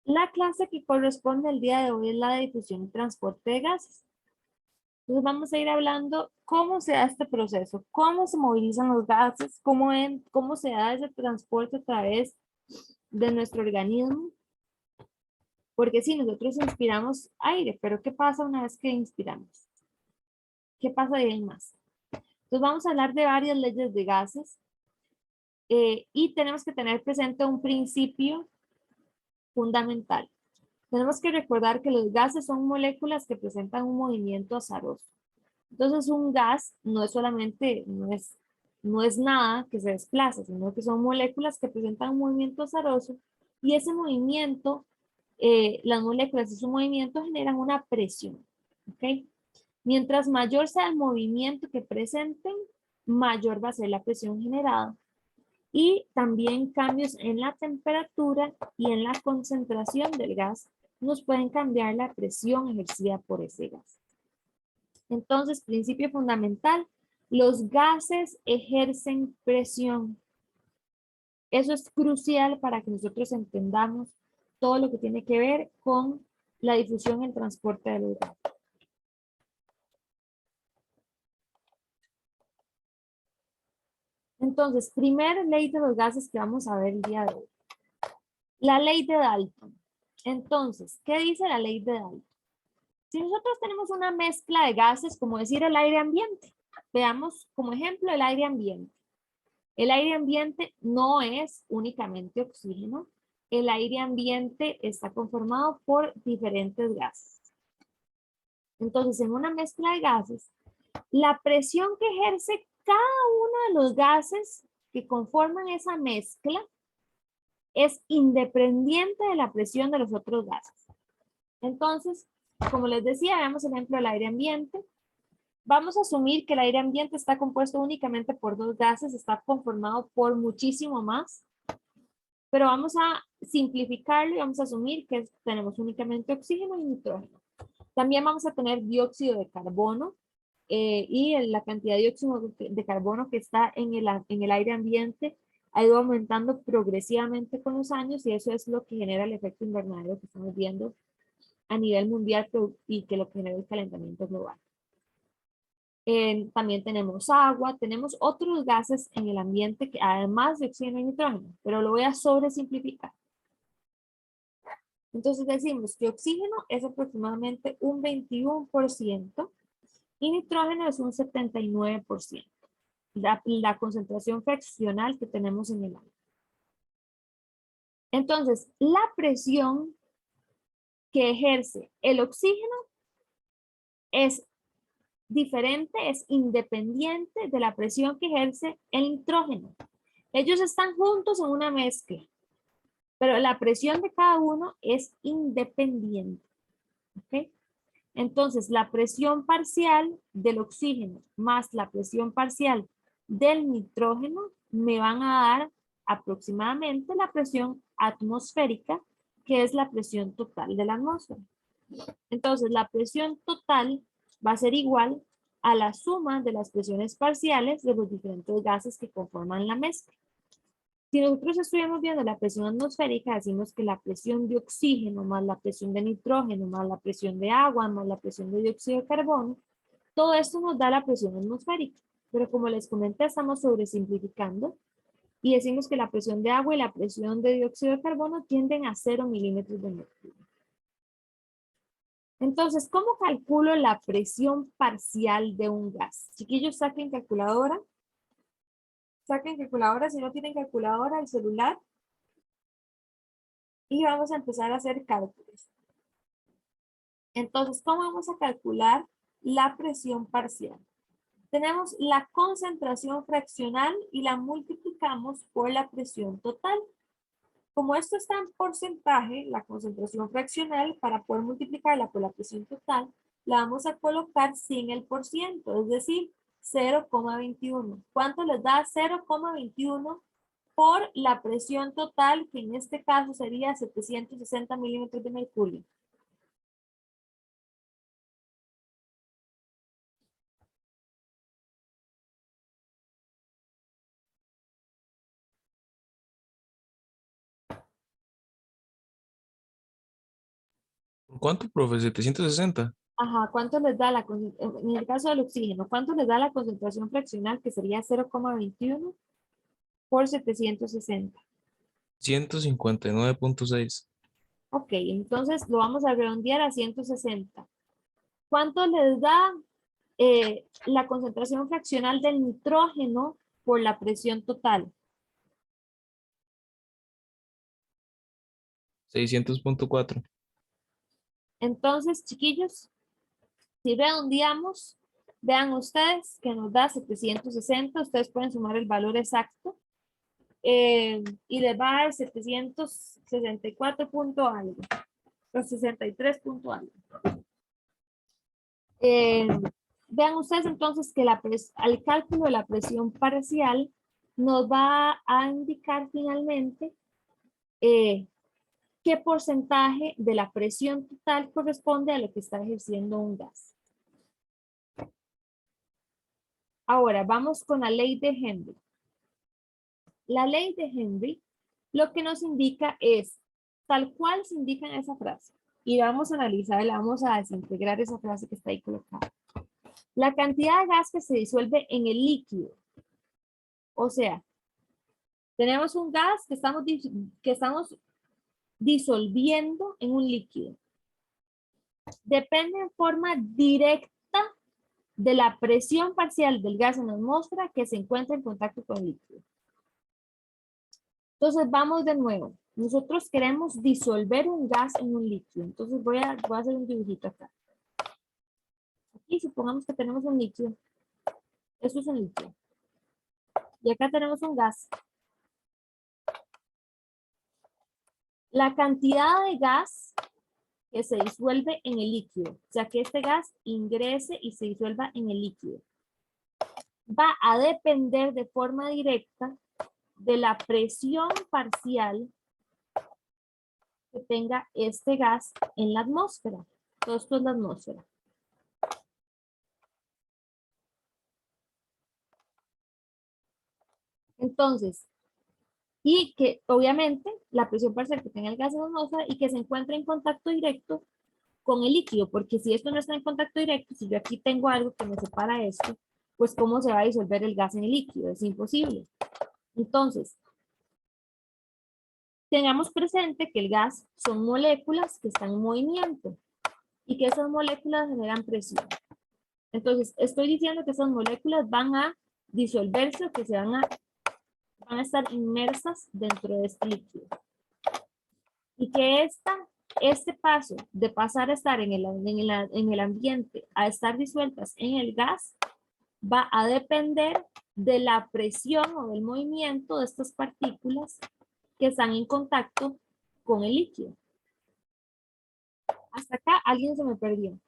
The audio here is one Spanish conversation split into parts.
La clase que corresponde al día de hoy es la de difusión y transporte de gases. Entonces vamos a ir hablando cómo se da este proceso, cómo se movilizan los gases, cómo se da ese transporte a través de nuestro organismo. Porque si nosotros inspiramos aire, pero ¿qué pasa una vez que inspiramos? ¿Qué pasa de ahí en más? Entonces vamos a hablar de varias leyes de gases y tenemos que tener presente un principio fundamental. Tenemos que recordar que los gases son moléculas que presentan un movimiento azaroso. Entonces, un gas no es solamente, no es nada que se desplaza, sino que son moléculas que presentan un movimiento azaroso y ese movimiento, las moléculas y su movimiento generan una presión. ¿Ok? Mientras mayor sea el movimiento que presenten, mayor va a ser la presión generada. Y también cambios en la temperatura y en la concentración del gas nos pueden cambiar la presión ejercida por ese gas. Entonces, principio fundamental, los gases ejercen presión. Eso es crucial para que nosotros entendamos todo lo que tiene que ver con la difusión y el transporte de los gases. Entonces, primera ley de los gases que vamos a ver el día de hoy. La ley de Dalton. Entonces, ¿qué dice la ley de Dalton? Si nosotros tenemos una mezcla de gases, como decir el aire ambiente, veamos como ejemplo el aire ambiente. El aire ambiente no es únicamente oxígeno. El aire ambiente está conformado por diferentes gases. Entonces, en una mezcla de gases, la presión que ejerce cada uno de los gases que conforman esa mezcla es independiente de la presión de los otros gases. Entonces, como les decía, veamos el ejemplo del aire ambiente. Vamos a asumir que el aire ambiente está compuesto únicamente por dos gases, está conformado por muchísimo más, pero vamos a simplificarlo y vamos a asumir que tenemos únicamente oxígeno y nitrógeno. También vamos a tener dióxido de carbono y la cantidad de dióxido de carbono que está en el aire ambiente ha ido aumentando progresivamente con los años y eso es lo que genera el efecto invernadero que estamos viendo a nivel mundial y que lo que genera el calentamiento global. También tenemos agua, tenemos otros gases en el ambiente que además de oxígeno y nitrógeno, pero lo voy a sobresimplificar. Entonces decimos que oxígeno es aproximadamente un 21% y nitrógeno es un 79%. La concentración fraccional que tenemos en el aire. Entonces, la presión que ejerce el oxígeno es diferente, es independiente de la presión que ejerce el nitrógeno. Ellos están juntos en una mezcla, pero la presión de cada uno es independiente. ¿Ok? Entonces, la presión parcial del oxígeno más la presión parcial del nitrógeno me van a dar aproximadamente la presión atmosférica, que es la presión total de la atmósfera. Entonces, la presión total va a ser igual a la suma de las presiones parciales de los diferentes gases que conforman la mezcla. Si nosotros estuviéramos viendo la presión atmosférica, decimos que la presión de oxígeno más la presión de nitrógeno más la presión de agua más la presión de dióxido de carbono, todo esto nos da la presión atmosférica. Pero como les comenté, estamos sobresimplificando y decimos que la presión de agua y la presión de dióxido de carbono tienden a 0 milímetros de mercurio. Entonces, ¿cómo calculo la presión parcial de un gas? Chiquillos, saquen calculadora. Saquen calculadora, si no tienen calculadora, el celular. Y vamos a empezar a hacer cálculos. Entonces, ¿cómo vamos a calcular la presión parcial? Tenemos la concentración fraccional y la multiplicamos por la presión total. Como esto está en porcentaje, la concentración fraccional, para poder multiplicarla por la presión total, la vamos a colocar sin el por ciento, es decir, 0,21. ¿Cuánto les da 0,21 por la presión total, que en este caso sería 760 milímetros de mercurio? ¿Cuánto, profe? 760. Ajá, ¿cuánto les da en el caso del oxígeno, cuánto les da la concentración fraccional que sería 0,21 por 760? 159.6. Ok, entonces lo vamos a redondear a 160. ¿Cuánto les da la concentración fraccional del nitrógeno por la presión total? 600.4. Entonces, chiquillos, si redondeamos, vean ustedes que nos da 760, ustedes pueden sumar el valor exacto y les va a dar 764 punto algo, o 63 punto algo. Eh, Vean ustedes entonces que al cálculo de la presión parcial nos va a indicar finalmente eh, qué porcentaje de la presión total corresponde a lo que está ejerciendo un gas. Ahora vamos con la ley de Henry. La ley de Henry lo que nos indica es tal cual se indica en esa frase. Y vamos a analizarla, vamos a desintegrar esa frase que está ahí colocada. La cantidad de gas que se disuelve en el líquido. O sea, tenemos un gas que estamos disolviendo en un líquido. Depende en forma directa de la presión parcial del gas en la atmósfera que se encuentra en contacto con el líquido. Entonces vamos de nuevo. Nosotros queremos disolver un gas en un líquido. Entonces voy a hacer un dibujito acá. Aquí supongamos que tenemos un líquido. Esto es un líquido. Y acá tenemos un gas. La cantidad de gas que se disuelve en el líquido, o sea que este gas ingrese y se disuelva en el líquido, va a depender de forma directa de la presión parcial que tenga este gas en la atmósfera. Todo esto es la atmósfera. Entonces, y que obviamente la presión parcial que tenga el gas en la atmósfera y que se encuentre en contacto directo con el líquido, porque si esto no está en contacto directo, si yo aquí tengo algo que me separa esto, pues cómo se va a disolver el gas en el líquido, es imposible. Entonces, tengamos presente que el gas son moléculas que están en movimiento y que esas moléculas generan presión. Entonces, estoy diciendo que esas moléculas van a disolverse o que van a estar inmersas dentro de este líquido. Y que este paso de pasar a estar en el ambiente a estar disueltas en el gas va a depender de la presión o del movimiento de estas partículas que están en contacto con el líquido. Hasta acá alguien se me perdió.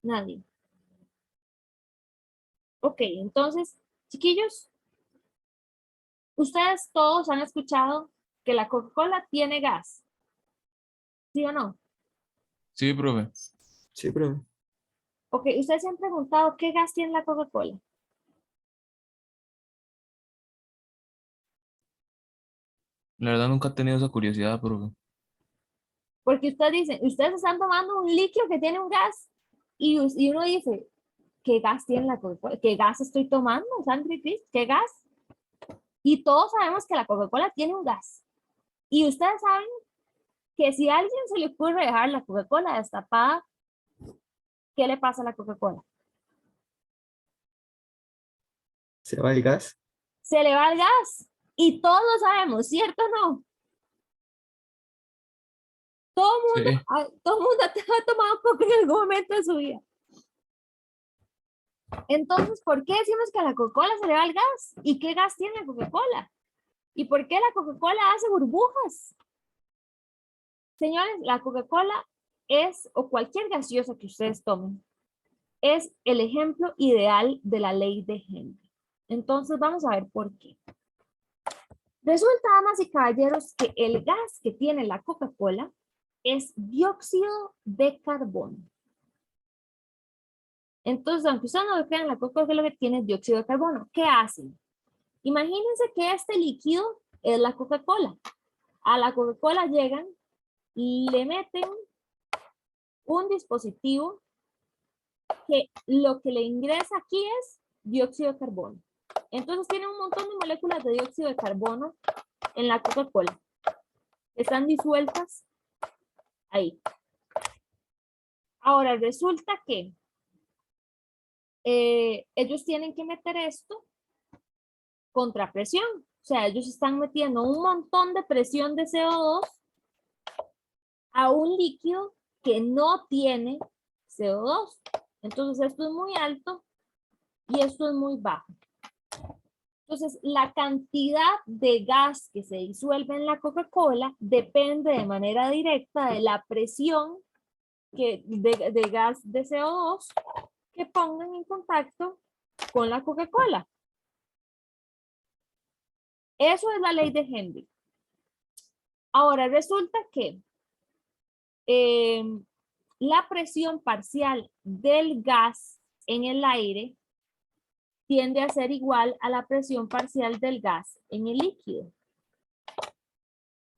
Nadie. Ok, entonces, chiquillos, ustedes todos han escuchado que la Coca-Cola tiene gas. ¿Sí o no? Sí, profe. Sí, profe. Ok, ustedes se han preguntado qué gas tiene la Coca-Cola. La verdad nunca he tenido esa curiosidad, profe. Porque ustedes dicen, ustedes están tomando un líquido que tiene un gas y uno dice, ¿qué gas tiene la Coca-Cola? ¿Qué gas estoy tomando? ¿Sangre Cristo? ¿Qué gas? Y todos sabemos que la Coca-Cola tiene un gas. Y ustedes saben que si a alguien se le ocurre dejar la Coca-Cola destapada, ¿qué le pasa a la Coca-Cola? ¿Se va el gas? Se le va el gas. Y todos lo sabemos, ¿cierto o no? Sí. Todo el mundo ha tomado coca en algún momento de su vida. Entonces, ¿por qué decimos que a la Coca-Cola se le va el gas? ¿Y qué gas tiene la Coca-Cola? ¿Y por qué la Coca-Cola hace burbujas? Señores, la Coca-Cola es, o cualquier gaseosa que ustedes tomen, es el ejemplo ideal de la ley de Henry. Entonces, vamos a ver por qué. Resulta, damas y caballeros, que el gas que tiene la Coca-Cola es dióxido de carbono. Entonces, aunque ustedes no lo crean, la Coca-Cola lo que tiene es dióxido de carbono. ¿Qué hacen? Imagínense que este líquido es la Coca-Cola. A la Coca-Cola llegan y le meten un dispositivo que lo que le ingresa aquí es dióxido de carbono. Entonces tiene un montón de moléculas de dióxido de carbono en la Coca-Cola. Están disueltas ahí. Ahora resulta que ellos tienen que meter esto contra presión. O sea, ellos están metiendo un montón de presión de CO2 a un líquido que no tiene CO2. Entonces esto es muy alto y esto es muy bajo. Entonces la cantidad de gas que se disuelve en la Coca-Cola depende de manera directa de la presión de gas de CO2 que pongan en contacto con la Coca-Cola. Eso es la ley de Henry. Ahora resulta que la presión parcial del gas en el aire tiende a ser igual a la presión parcial del gas en el líquido.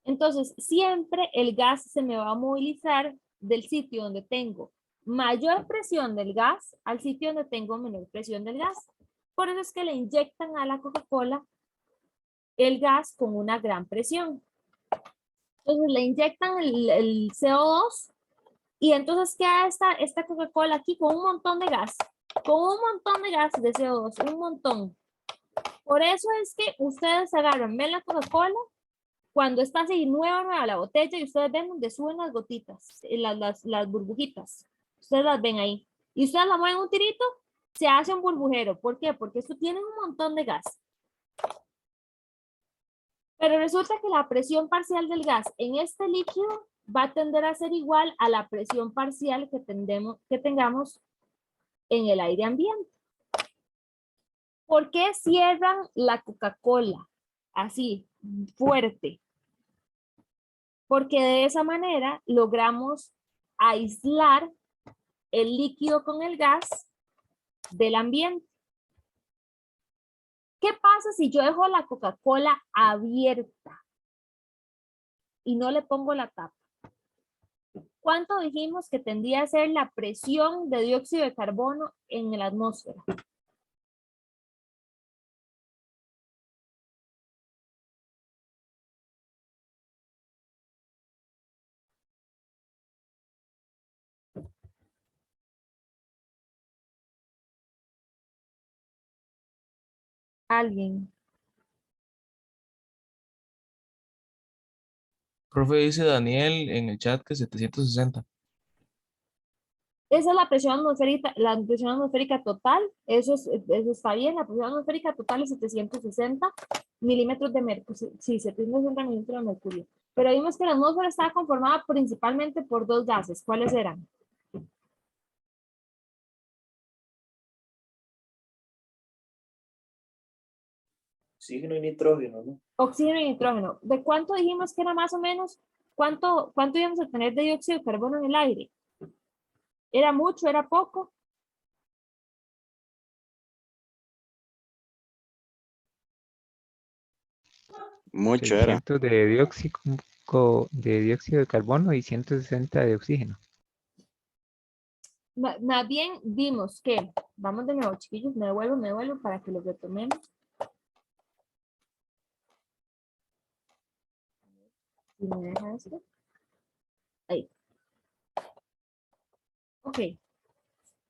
Entonces, siempre el gas se me va a movilizar del sitio donde tengo mayor presión del gas al sitio donde tengo menor presión del gas. Por eso es que le inyectan a la Coca-Cola el gas con una gran presión. Entonces le inyectan el CO2 y entonces queda esta Coca-Cola aquí con un montón de gas. Con un montón de gas de CO2, un montón. Por eso es que ustedes agarran, ven la Coca-Cola, cuando está así nueva la botella y ustedes ven donde suben las gotitas, las burbujitas. Ustedes las ven ahí. Y ustedes la mueven un tirito, se hace un burbujero. ¿Por qué? Porque esto tiene un montón de gas. Pero resulta que la presión parcial del gas en este líquido va a tender a ser igual a la presión parcial que tengamos en el aire ambiente. ¿Por qué cierran la Coca-Cola así, fuerte? Porque de esa manera logramos aislar el líquido con el gas del ambiente. ¿Qué pasa si yo dejo la Coca-Cola abierta y no le pongo la tapa? ¿Cuánto dijimos que tendría a ser la presión de dióxido de carbono en la atmósfera? ¿Alguien? Profe, dice Daniel en el chat que 760. Esa es la presión atmosférica total. Eso está bien. La presión atmosférica total es 760 milímetros de mercurio. Sí, 760 milímetros de mercurio. Pero vimos que la atmósfera estaba conformada principalmente por dos gases. ¿Cuáles eran? Oxígeno y nitrógeno, ¿no? Oxígeno y nitrógeno. ¿De cuánto dijimos que era más o menos? ¿Cuánto íbamos a tener de dióxido de carbono en el aire? ¿Era mucho? ¿Era poco? Mucho era. 600 de dióxido de carbono y 160 de oxígeno. Más bien vimos que, vamos de nuevo chiquillos, me devuelvo para que lo retomemos. Y me deja esto. Ahí. Ok.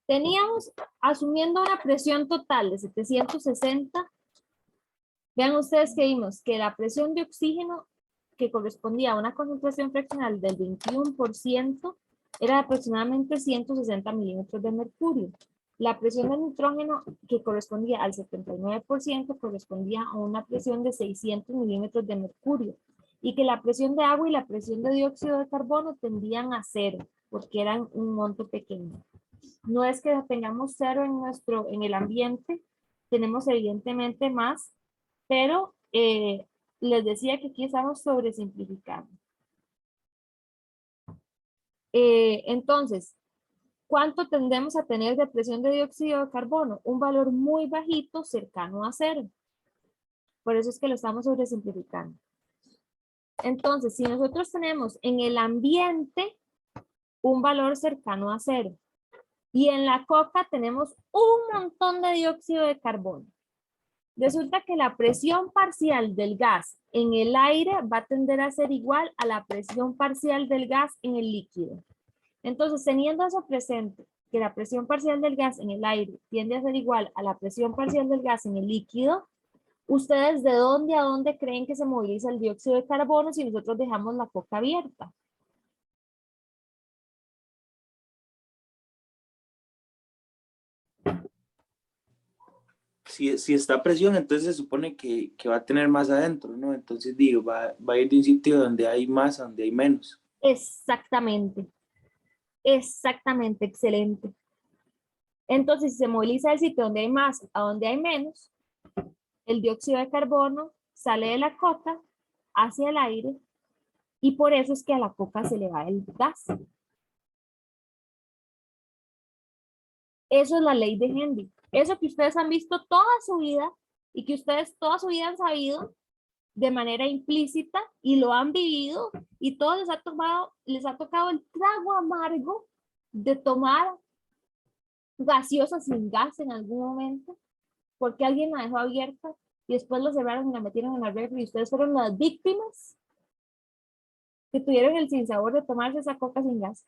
Teníamos, asumiendo una presión total de 760, vean ustedes que vimos que la presión de oxígeno que correspondía a una concentración fraccional del 21% era aproximadamente 160 milímetros de mercurio. La presión de nitrógeno que correspondía al 79% correspondía a una presión de 600 milímetros de mercurio y que la presión de agua y la presión de dióxido de carbono tendían a cero porque eran un monto pequeño. No es que tengamos cero en el ambiente, tenemos evidentemente más, pero les decía que aquí estamos sobresimplificando. Entonces, ¿cuánto tendemos a tener de presión de dióxido de carbono? Un valor muy bajito, cercano a cero. Por eso es que lo estamos sobresimplificando. Entonces, si nosotros tenemos en el ambiente un valor cercano a 0 y en la coca tenemos un montón de dióxido de carbono, resulta que la presión parcial del gas en el aire va a tender a ser igual a la presión parcial del gas en el líquido. Entonces, teniendo eso presente, que la presión parcial del gas en el aire tiende a ser igual a la presión parcial del gas en el líquido, ¿ustedes de dónde a dónde creen que se moviliza el dióxido de carbono si nosotros dejamos la coca abierta? Si está a presión, entonces se supone que va a tener más adentro, ¿no? Entonces digo, va a ir de un sitio donde hay más a donde hay menos. Exactamente. Exactamente, excelente. Entonces, si se moviliza del sitio donde hay más a donde hay menos, el dióxido de carbono sale de la coca hacia el aire y por eso es que a la coca se le va el gas. Eso es la ley de Henry. Eso que ustedes han visto toda su vida y que ustedes toda su vida han sabido de manera implícita y lo han vivido y todo les ha tocado el trago amargo de tomar gaseosa sin gas en algún momento, porque alguien la dejó abierta y después la cerraron y la metieron en la refri y ustedes fueron las víctimas que tuvieron el sinsabor de tomarse esa coca sin gas.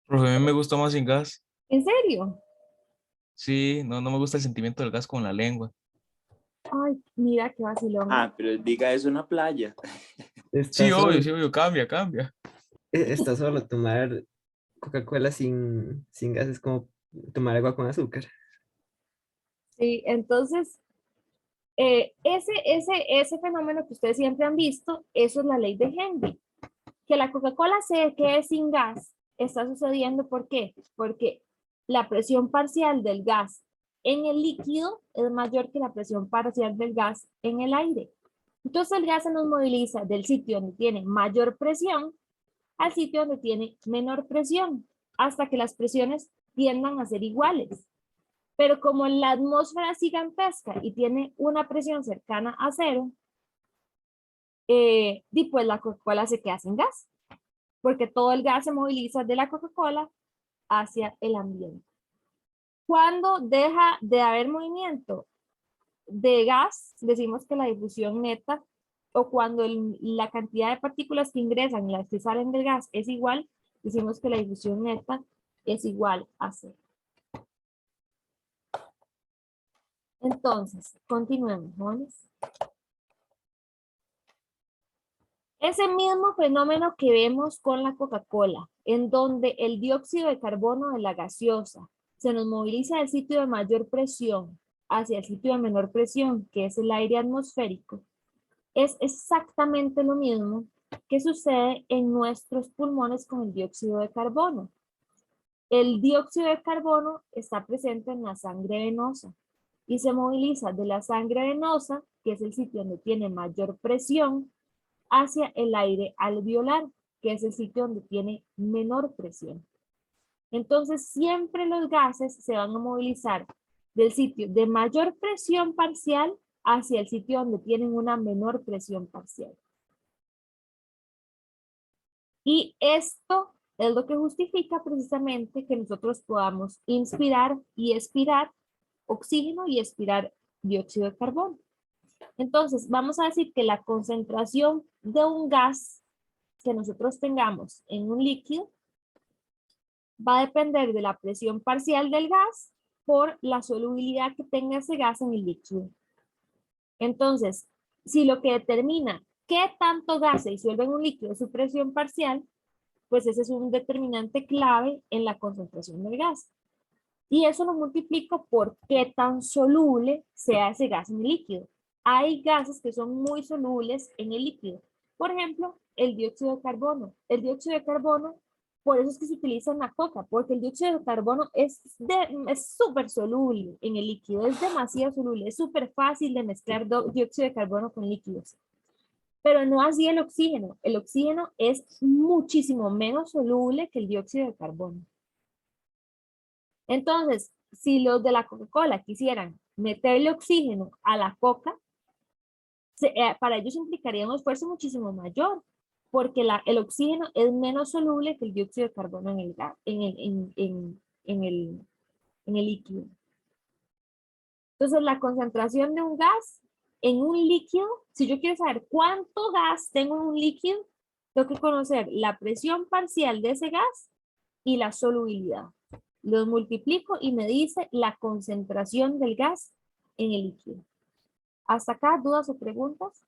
Profe, a mí me gusta más sin gas. ¿En serio? Sí, no, no me gusta el sentimiento del gas con la lengua. Ay, mira qué vacilón. Ah, pero diga eso en una playa. Sí, obvio, cambia, cambia. Está solo tomar Coca-Cola sin gas es como tomar agua con azúcar. Sí, entonces, ese fenómeno que ustedes siempre han visto, eso es la ley de Henry. Que la Coca-Cola se quede sin gas está sucediendo, ¿por qué? Porque la presión parcial del gas en el líquido es mayor que la presión parcial del gas en el aire. Entonces el gas se nos moviliza del sitio donde tiene mayor presión al sitio donde tiene menor presión, hasta que las presiones tiendan a ser iguales. Pero como la atmósfera es gigantesca y tiene una presión cercana a 0, pues la Coca-Cola se queda sin gas, porque todo el gas se moviliza de la Coca-Cola hacia el ambiente. Cuando deja de haber movimiento de gas, decimos que la difusión neta, o cuando la cantidad de partículas que ingresan y las que salen del gas es igual, decimos que la difusión neta es igual a 0. Entonces, continuemos, jóvenes. Ese mismo fenómeno que vemos con la Coca-Cola, en donde el dióxido de carbono de la gaseosa se nos moviliza del sitio de mayor presión hacia el sitio de menor presión, que es el aire atmosférico, es exactamente lo mismo que sucede en nuestros pulmones con el dióxido de carbono. El dióxido de carbono está presente en la sangre venosa y se moviliza de la sangre venosa, que es el sitio donde tiene mayor presión, hacia el aire alveolar, que es el sitio donde tiene menor presión. Entonces, siempre los gases se van a movilizar del sitio de mayor presión parcial hacia el sitio donde tienen una menor presión parcial. Y esto es lo que justifica precisamente que nosotros podamos inspirar y expirar oxígeno y expirar dióxido de carbono. Entonces, vamos a decir que la concentración de un gas que nosotros tengamos en un líquido va a depender de la presión parcial del gas por la solubilidad que tenga ese gas en el líquido. Entonces, si lo que determina qué tanto gas se disuelve en un líquido es su presión parcial, pues ese es un determinante clave en la concentración del gas. Y eso lo multiplico por qué tan soluble sea ese gas en el líquido. Hay gases que son muy solubles en el líquido. Por ejemplo, el dióxido de carbono. El dióxido de carbono, por eso es que se utiliza en la coca, porque el dióxido de carbono es súper soluble en el líquido, es demasiado soluble, es súper fácil de mezclar dióxido de carbono con líquidos. Pero no así el oxígeno. El oxígeno es muchísimo menos soluble que el dióxido de carbono. Entonces, si los de la Coca-Cola quisieran meterle oxígeno a la coca, para ellos implicaría un esfuerzo muchísimo mayor, porque el oxígeno es menos soluble que el dióxido de carbono en el, en el líquido. Entonces, la concentración de un gas en un líquido, si yo quiero saber cuánto gas tengo en un líquido, tengo que conocer la presión parcial de ese gas y la solubilidad. Los multiplico y me dice la concentración del gas en el líquido. ¿Hasta acá dudas o preguntas?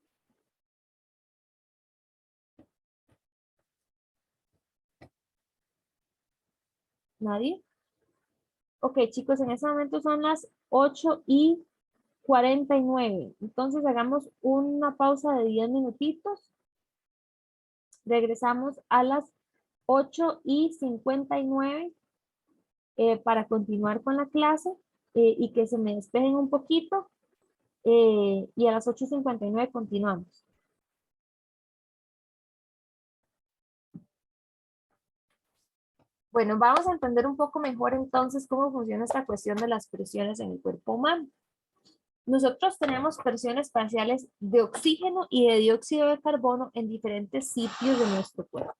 ¿Nadie? Ok, chicos, en este momento son las 8:49. Entonces hagamos una pausa de 10 minutitos. Regresamos a las 8:59 para continuar con la clase y que se me despejen un poquito. Y a las 8:59 continuamos. Bueno, vamos a entender un poco mejor entonces cómo funciona esta cuestión de las presiones en el cuerpo humano. Nosotros tenemos presiones parciales de oxígeno y de dióxido de carbono en diferentes sitios de nuestro cuerpo.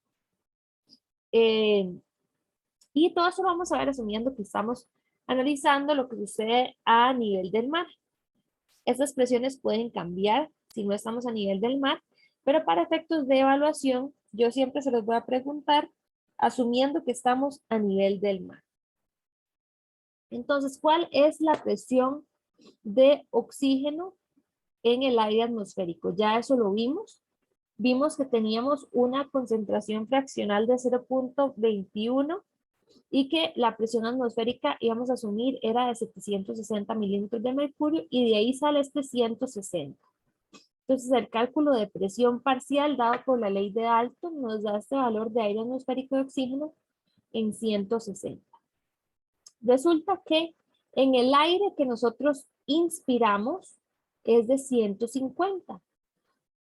Y todo eso lo vamos a ver asumiendo que estamos analizando lo que sucede a nivel del mar. Estas presiones pueden cambiar si no estamos a nivel del mar, pero para efectos de evaluación, yo siempre se los voy a preguntar asumiendo que estamos a nivel del mar. Entonces, ¿cuál es la presión de oxígeno en el aire atmosférico? Ya eso lo vimos. Vimos que teníamos una concentración fraccional de 0.21 y que la presión atmosférica íbamos a asumir era de 760 milímetros de mercurio y de ahí sale este 160. Entonces el cálculo de presión parcial dado por la ley de Dalton nos da este valor de aire atmosférico de oxígeno en 160. Resulta que en el aire que nosotros inspiramos es de 150.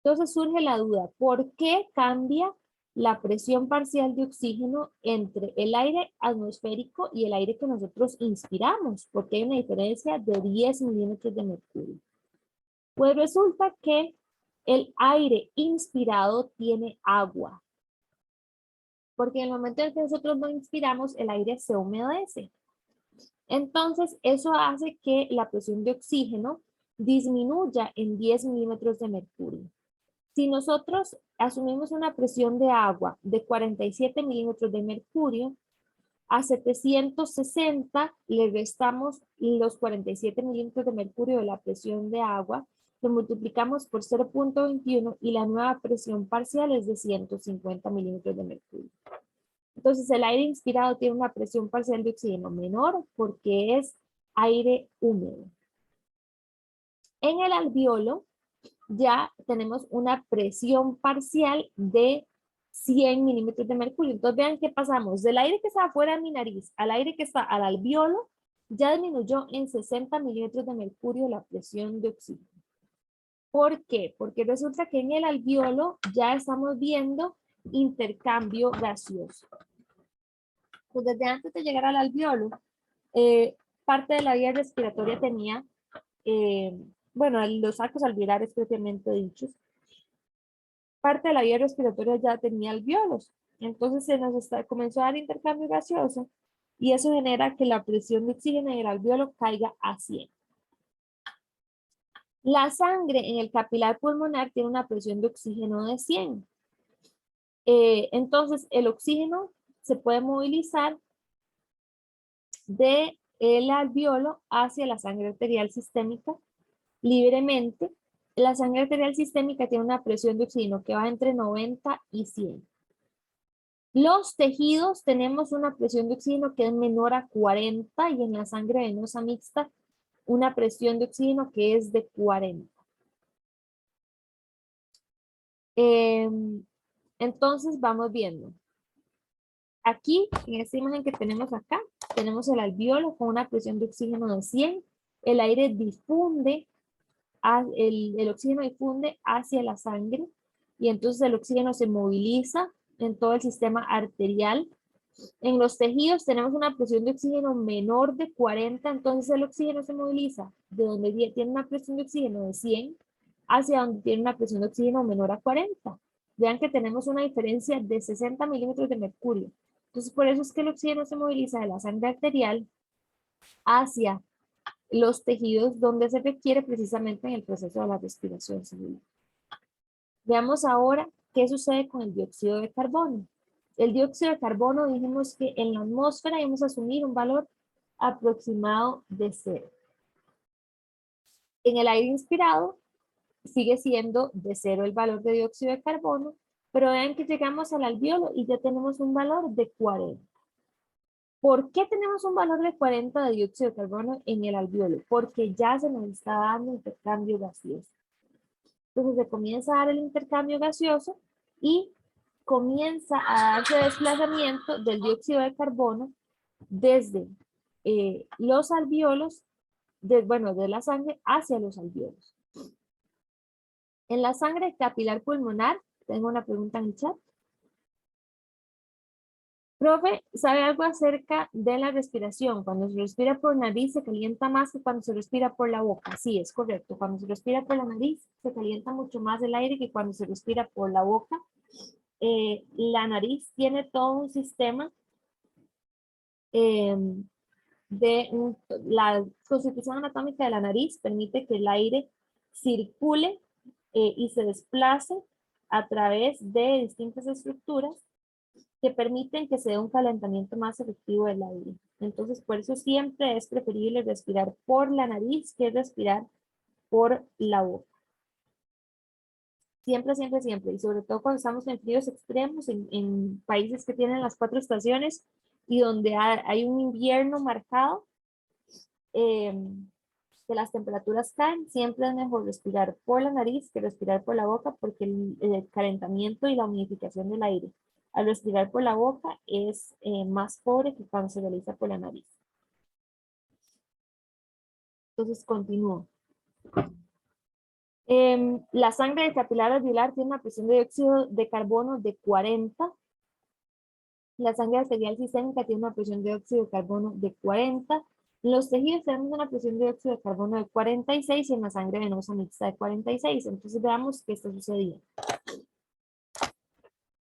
Entonces surge la duda, ¿por qué cambia la presión parcial de oxígeno entre el aire atmosférico y el aire que nosotros inspiramos? Porque hay una diferencia de 10 milímetros de mercurio. Pues resulta que el aire inspirado tiene agua. Porque en el momento en que nosotros lo inspiramos, el aire se humedece. Entonces, eso hace que la presión de oxígeno disminuya en 10 milímetros de mercurio. Si nosotros asumimos una presión de agua de 47 milímetros de mercurio, a 760 le restamos los 47 milímetros de mercurio de la presión de agua, lo multiplicamos por 0.21 y la nueva presión parcial es de 150 milímetros de mercurio. Entonces el aire inspirado tiene una presión parcial de oxígeno menor porque es aire húmedo. En el alveolo ya tenemos una presión parcial de 100 milímetros de mercurio. Entonces vean que pasamos del aire que está afuera de mi nariz al aire que está al alveolo, ya disminuyó en 60 milímetros de mercurio la presión de oxígeno. ¿Por qué? Porque resulta que en el alveolo ya estamos viendo intercambio gaseoso. Pues desde antes de llegar al alveolo, parte de la vía respiratoria tenía, bueno, los arcos alveolares propiamente dichos, parte de la vía respiratoria ya tenía alveolos. Entonces se nos comenzó a dar intercambio gaseoso y eso genera que la presión de oxígeno en el alveolo caiga a 100. La sangre en el capilar pulmonar tiene una presión de oxígeno de 100. Entonces el oxígeno se puede movilizar del alveolo hacia la sangre arterial sistémica libremente. La sangre arterial sistémica tiene una presión de oxígeno que va entre 90 y 100. Los tejidos tenemos una presión de oxígeno que es menor a 40 y en la sangre venosa mixta una presión de oxígeno que es de 40. Entonces vamos viendo. Aquí, en esta imagen que tenemos acá, tenemos el alveolo con una presión de oxígeno de 100. El aire difunde, el oxígeno difunde hacia la sangre y entonces el oxígeno se moviliza en todo el sistema arterial En los tejidos tenemos una presión de oxígeno menor de 40, entonces el oxígeno se moviliza de donde tiene una presión de oxígeno de 100 hacia donde tiene una presión de oxígeno menor a 40. Vean que tenemos una diferencia de 60 milímetros de mercurio. Entonces, por eso es que el oxígeno se moviliza de la sangre arterial hacia los tejidos donde se requiere precisamente en el proceso de la respiración celular. Veamos ahora qué sucede con el dióxido de carbono. El dióxido de carbono dijimos que en la atmósfera íbamos a asumir un valor aproximado de 0. En el aire inspirado sigue siendo de 0 el valor de dióxido de carbono, pero vean que llegamos al alveolo y ya tenemos un valor de 40. ¿Por qué tenemos un valor de 40 de dióxido de carbono en el alveolo? Porque ya se nos está dando intercambio gaseoso. Entonces se comienza a dar el intercambio gaseoso y comienza a darse desplazamiento del dióxido de carbono desde los alveolos, de la sangre hacia los alveolos. En la sangre capilar pulmonar, tengo una pregunta en el chat. Profe, ¿sabe algo acerca de la respiración? Cuando se respira por nariz se calienta más que cuando se respira por la boca. Sí, es correcto. Cuando se respira por la nariz se calienta mucho más el aire que cuando se respira por la boca. La nariz tiene todo un sistema la constitución anatómica de la nariz permite que el aire circule y se desplace a través de distintas estructuras que permiten que se dé un calentamiento más efectivo del aire. Entonces, por eso siempre es preferible respirar por la nariz que respirar por la boca. Siempre, siempre, siempre. Y sobre todo cuando estamos en fríos extremos, en países que tienen las 4 estaciones y donde hay un invierno marcado, que las temperaturas caen, siempre es mejor respirar por la nariz que respirar por la boca porque el calentamiento y la humidificación del aire al respirar por la boca es más pobre que cuando se realiza por la nariz. Entonces continúo. La sangre del capilar alveolar tiene una presión de dióxido de carbono de 40. La sangre arterial sistémica tiene una presión de dióxido de carbono de 40. En los tejidos tenemos una presión de dióxido de carbono de 46 y en la sangre venosa mixta de 46. Entonces veamos qué está sucediendo.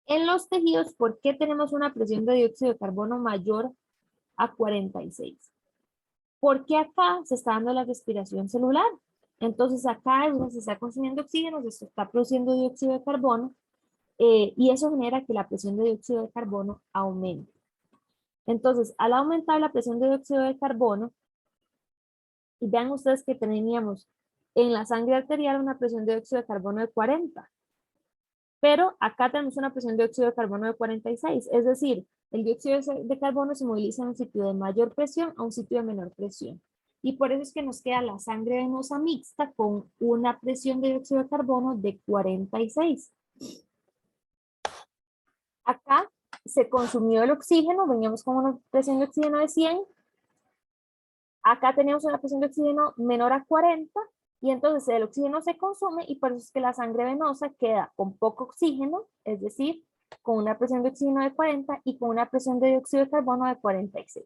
En los tejidos, ¿por qué tenemos una presión de dióxido de carbono mayor a 46? Porque acá se está dando la respiración celular. Entonces acá es donde se está consumiendo oxígeno, se está produciendo dióxido de carbono y eso genera que la presión de dióxido de carbono aumente. Entonces, al aumentar la presión de dióxido de carbono, y vean ustedes que teníamos en la sangre arterial una presión de dióxido de carbono de 40, pero acá tenemos una presión de dióxido de carbono de 46, es decir, el dióxido de carbono se moviliza en un sitio de mayor presión a un sitio de menor presión. Y por eso es que nos queda la sangre venosa mixta con una presión de dióxido de carbono de 46. Acá se consumió el oxígeno, veníamos con una presión de oxígeno de 100. Acá tenemos una presión de oxígeno menor a 40 y entonces el oxígeno se consume y por eso es que la sangre venosa queda con poco oxígeno, es decir, con una presión de oxígeno de 40 y con una presión de dióxido de carbono de 46.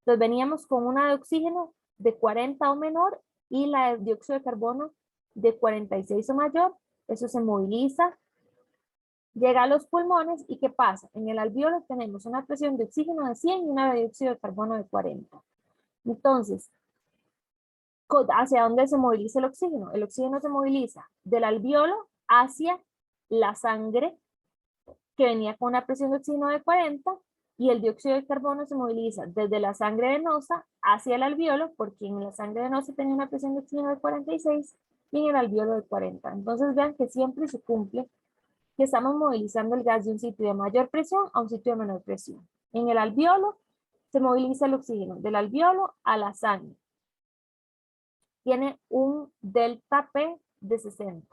Entonces veníamos con una de oxígeno de 40 o menor y la de dióxido de carbono de 46 o mayor. Eso se moviliza, llega a los pulmones y ¿qué pasa? En el alveolo tenemos una presión de oxígeno de 100 y una de dióxido de carbono de 40. Entonces, ¿hacia dónde se moviliza el oxígeno? El oxígeno se moviliza del alveolo hacia la sangre que venía con una presión de oxígeno de 40 y el dióxido de carbono se moviliza desde la sangre venosa hacia el alveolo porque en la sangre venosa tenía una presión de oxígeno de 46 y en el alveolo de 40. Entonces vean que siempre se cumple que estamos movilizando el gas de un sitio de mayor presión a un sitio de menor presión. En el alveolo se moviliza el oxígeno del alveolo a la sangre. Tiene un delta P de 60.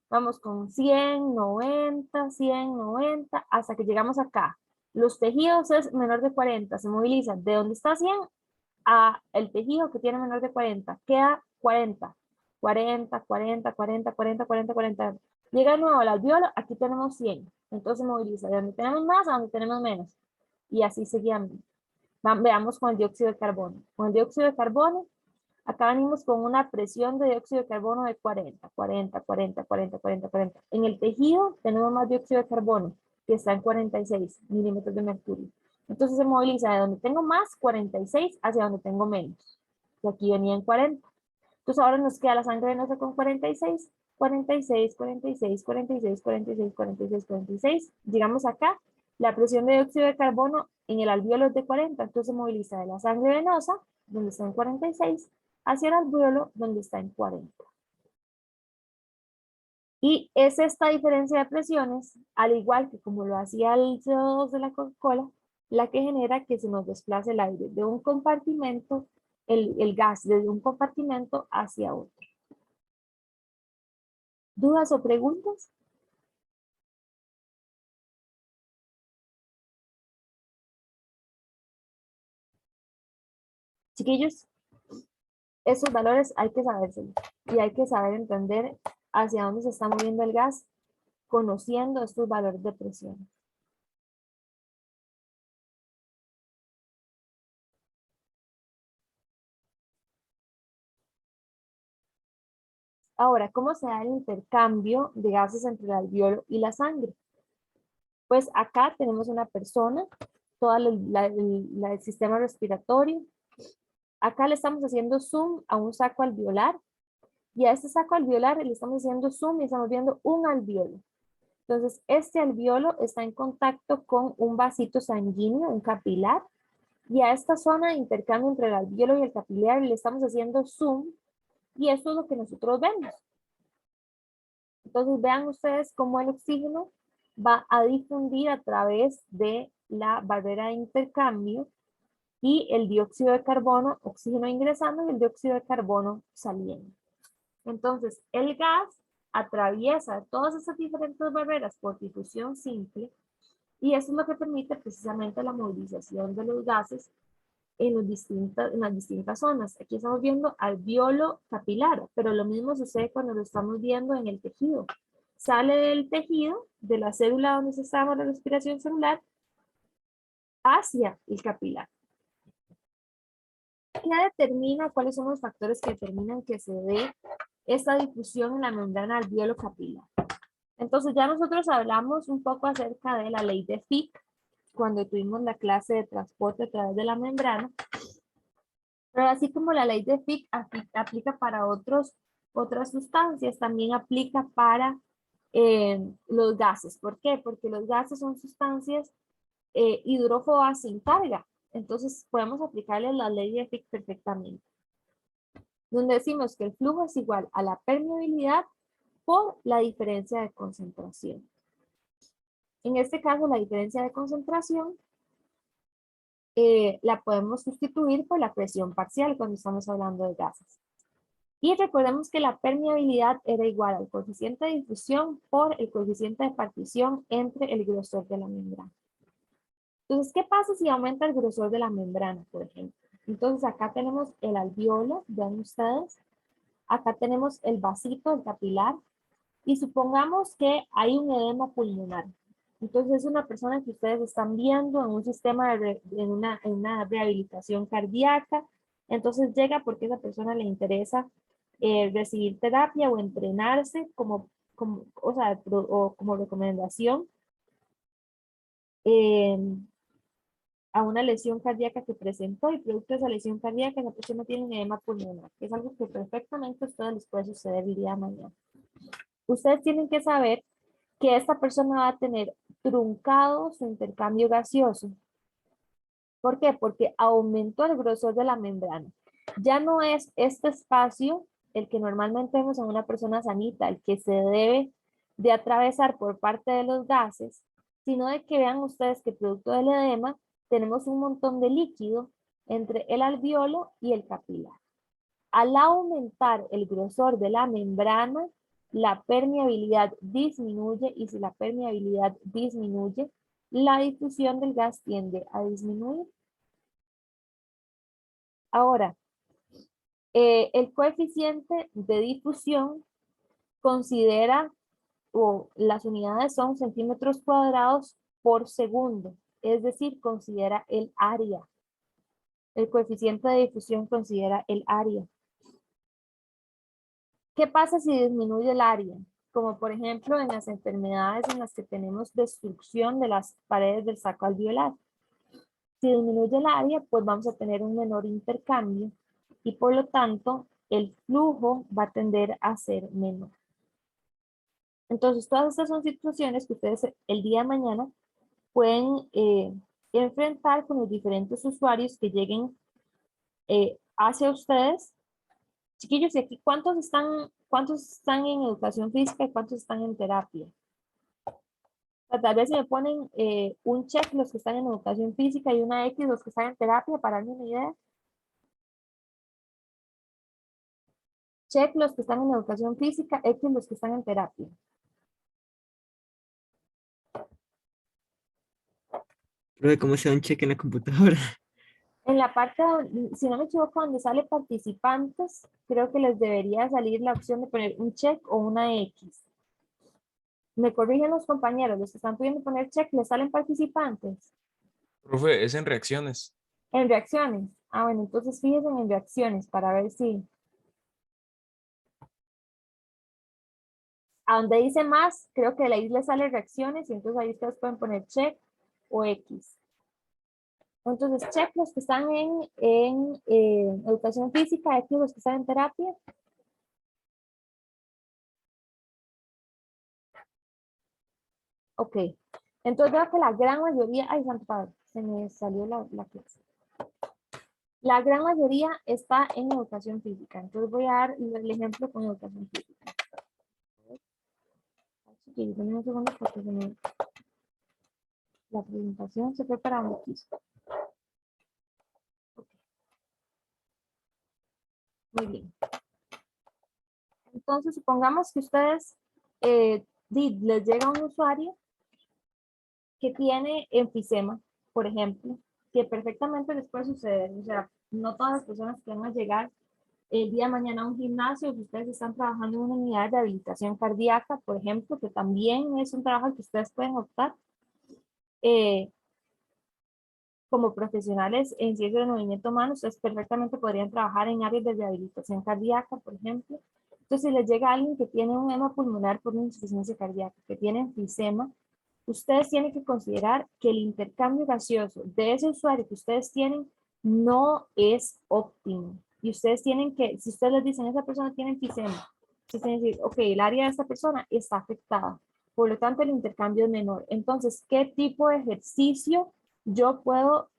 Vamos con 100, 90, 100, 90, hasta que llegamos acá. Los tejidos es menor de 40, se movilizan de donde está 100 a el tejido que tiene menor de 40. Queda 40, 40, 40, 40, 40, 40, 40. Llega de nuevo al alveolo, aquí tenemos 100. Entonces moviliza de donde tenemos más a donde tenemos menos. y así seguían. Veamos con el dióxido de carbono. Con el dióxido de carbono, acá venimos con una presión de dióxido de carbono de 40, 40, 40, 40, 40, 40. En el tejido tenemos más dióxido de carbono, que está en 46 milímetros de mercurio. Entonces se moviliza de donde tengo más, 46, hacia donde tengo menos. Y aquí venía en 40. Entonces ahora nos queda la sangre venosa con 46, 46, 46, 46, 46, 46, 46. Llegamos acá. La presión de dióxido de carbono en el alveolo es de 40, entonces se moviliza de la sangre venosa, donde está en 46, hacia el alveolo, donde está en 40. Y es esta diferencia de presiones, al igual que como lo hacía el CO2 de la Coca-Cola, la que genera que se nos desplace el aire de un compartimento, el gas desde un compartimento hacia otro. ¿Dudas o preguntas? Chiquillos, esos valores hay que sabérselos y hay que saber entender hacia dónde se está moviendo el gas conociendo estos valores de presión. Ahora, ¿cómo se da el intercambio de gases entre el alveolo y la sangre? Pues acá tenemos una persona, todo el sistema respiratorio. Acá le estamos haciendo zoom a un saco alveolar y a este saco alveolar le estamos haciendo zoom y estamos viendo un alveolo. Entonces, este alveolo está en contacto con un vasito sanguíneo, un capilar, y a esta zona de intercambio entre el alveolo y el capilar le estamos haciendo zoom y esto es lo que nosotros vemos. Entonces, vean ustedes cómo el oxígeno va a difundir a través de la barrera de intercambio y el dióxido de carbono, oxígeno ingresando y el dióxido de carbono saliendo. Entonces, el gas atraviesa todas esas diferentes barreras por difusión simple y eso es lo que permite precisamente la movilización de los gases en las distintas zonas. Aquí estamos viendo alveolo capilar, pero lo mismo sucede cuando lo estamos viendo en el tejido. Sale del tejido, de la célula donde se está la respiración celular, hacia el capilar. ¿Qué determina, cuáles son los factores que determinan que se dé esta difusión en la membrana alveolo capilar? Entonces ya nosotros hablamos un poco acerca de la ley de Fick cuando tuvimos la clase de transporte a través de la membrana, pero así como la ley de Fick aplica para otras sustancias, también aplica para los gases. ¿Por qué? Porque los gases son sustancias hidrófobas sin carga. Entonces podemos aplicarle la ley de Fick perfectamente. Donde decimos que el flujo es igual a la permeabilidad por la diferencia de concentración. En este caso, la diferencia de concentración la podemos sustituir por la presión parcial cuando estamos hablando de gases. Y recordemos que la permeabilidad era igual al coeficiente de difusión por el coeficiente de partición entre el grosor de la membrana. Entonces, ¿qué pasa si aumenta el grosor de la membrana, por ejemplo? Entonces, acá tenemos el alveolo, vean ustedes. Acá tenemos el vasito, el capilar. Y supongamos que hay un edema pulmonar. Entonces es una persona que ustedes están viendo en un sistema, en una rehabilitación cardíaca. Entonces llega porque a esa persona le interesa recibir terapia o entrenarse como recomendación a una lesión cardíaca que presentó y producto de esa lesión cardíaca la persona tiene un edema pulmonar, que es algo que perfectamente a ustedes les puede suceder el día de mañana. Ustedes tienen que saber que esta persona va a tener truncado su intercambio gaseoso. ¿Por qué? Porque aumentó el grosor de la membrana. Ya no es este espacio el que normalmente vemos en una persona sanita, el que se debe de atravesar por parte de los gases, sino de que vean ustedes que producto del edema tenemos un montón de líquido entre el alveolo y el capilar. Al aumentar el grosor de la membrana, la permeabilidad disminuye y si la permeabilidad disminuye, la difusión del gas tiende a disminuir. Ahora, el coeficiente de difusión considera, o las unidades son centímetros cuadrados por segundo. es decir, considera el área. El coeficiente de difusión considera el área. ¿Qué pasa si disminuye el área? Como por ejemplo en las enfermedades en las que tenemos destrucción de las paredes del saco alveolar. Si disminuye el área, pues vamos a tener un menor intercambio y por lo tanto el flujo va a tender a ser menor. Entonces todas estas son situaciones que ustedes el día de mañana pueden enfrentar con los diferentes usuarios que lleguen hacia ustedes. Chiquillos, ¿y aquí cuántos están en educación física y cuántos están en terapia? O sea, tal vez si me ponen un check los que están en educación física y una X los que están en terapia para darme una idea. Check los que están en educación física, X los que están en terapia. Profe, ¿cómo se da un cheque en la computadora? En la parte, si no me equivoco, donde sale participantes, creo que les debería salir la opción de poner un check o una X. Me corrigen los compañeros, los que están pudiendo poner check, les salen participantes. Profe, es en reacciones. En reacciones. Ah, bueno, entonces fíjense en reacciones para ver si. A donde dice más, creo que ahí les sale reacciones y entonces ahí ustedes pueden poner check o X. Entonces, check los que están en educación física, X los que están en terapia. Ok. Entonces veo que la gran mayoría, ay, santo padre, se me salió la clase. La gran mayoría está en educación física. Entonces voy a dar el ejemplo con educación física. Chiquillos, denme un segundo porque la presentación se fue para muchísimo. Ok. Muy bien. Entonces supongamos que ustedes les llega un usuario que tiene enfisema, por ejemplo, que perfectamente les puede suceder. O sea, no todas las personas que van a llegar el día de mañana a un gimnasio, si ustedes están trabajando en una unidad de rehabilitación cardíaca, por ejemplo, que también es un trabajo que ustedes pueden optar como profesionales en ciencias del movimiento humano, ustedes perfectamente podrían trabajar en áreas de rehabilitación cardíaca, por ejemplo. Entonces, si les llega alguien que tiene un edema pulmonar por una insuficiencia cardíaca, que tiene enfisema, ustedes tienen que considerar que el intercambio gaseoso de ese usuario que ustedes tienen no es óptimo. Y ustedes tienen que, si ustedes les dicen, esa persona tiene enfisema, ustedes tienen que decir, ok, el área de esta persona está afectada. Por lo tanto, el intercambio es menor. Entonces, ¿qué tipo de ejercicio yo puedo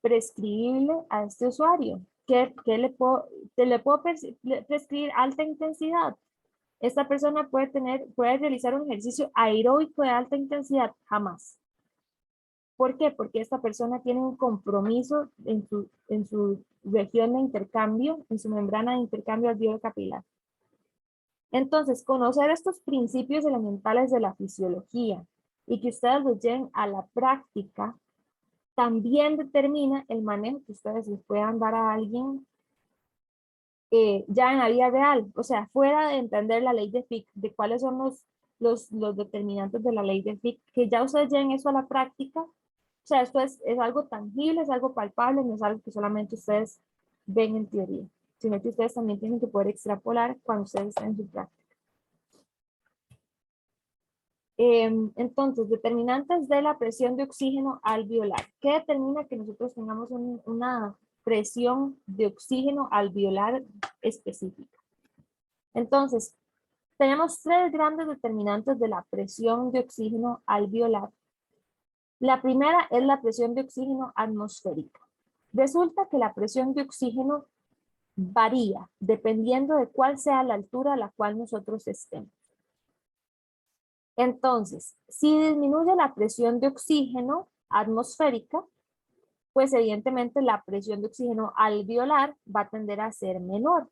prescribirle a este usuario? ¿Qué le puedo prescribir alta intensidad? Esta persona puede realizar un ejercicio aeróbico de alta intensidad, jamás. ¿Por qué? Porque esta persona tiene un compromiso en su región de intercambio, en su membrana de intercambio alveolar capilar. Entonces, conocer estos principios elementales de la fisiología y que ustedes los lleven a la práctica, también determina el manejo que ustedes les puedan dar a alguien ya en la vida real, o sea, fuera de entender la ley de Fick, de cuáles son los determinantes de la ley de Fick, que ya ustedes lleven eso a la práctica, o sea, esto es algo tangible, es algo palpable, no es algo que solamente ustedes ven en teoría, sino que ustedes también tienen que poder extrapolar cuando ustedes estén en su práctica. Entonces, determinantes de la presión de oxígeno alveolar. ¿Qué determina que nosotros tengamos una presión de oxígeno alveolar específica? Entonces, tenemos tres grandes determinantes de la presión de oxígeno alveolar. La primera es la presión de oxígeno atmosférica. Resulta que la presión de oxígeno varía dependiendo de cuál sea la altura a la cual nosotros estemos. Entonces, si disminuye la presión de oxígeno atmosférica, pues evidentemente la presión de oxígeno alveolar va a tender a ser menor.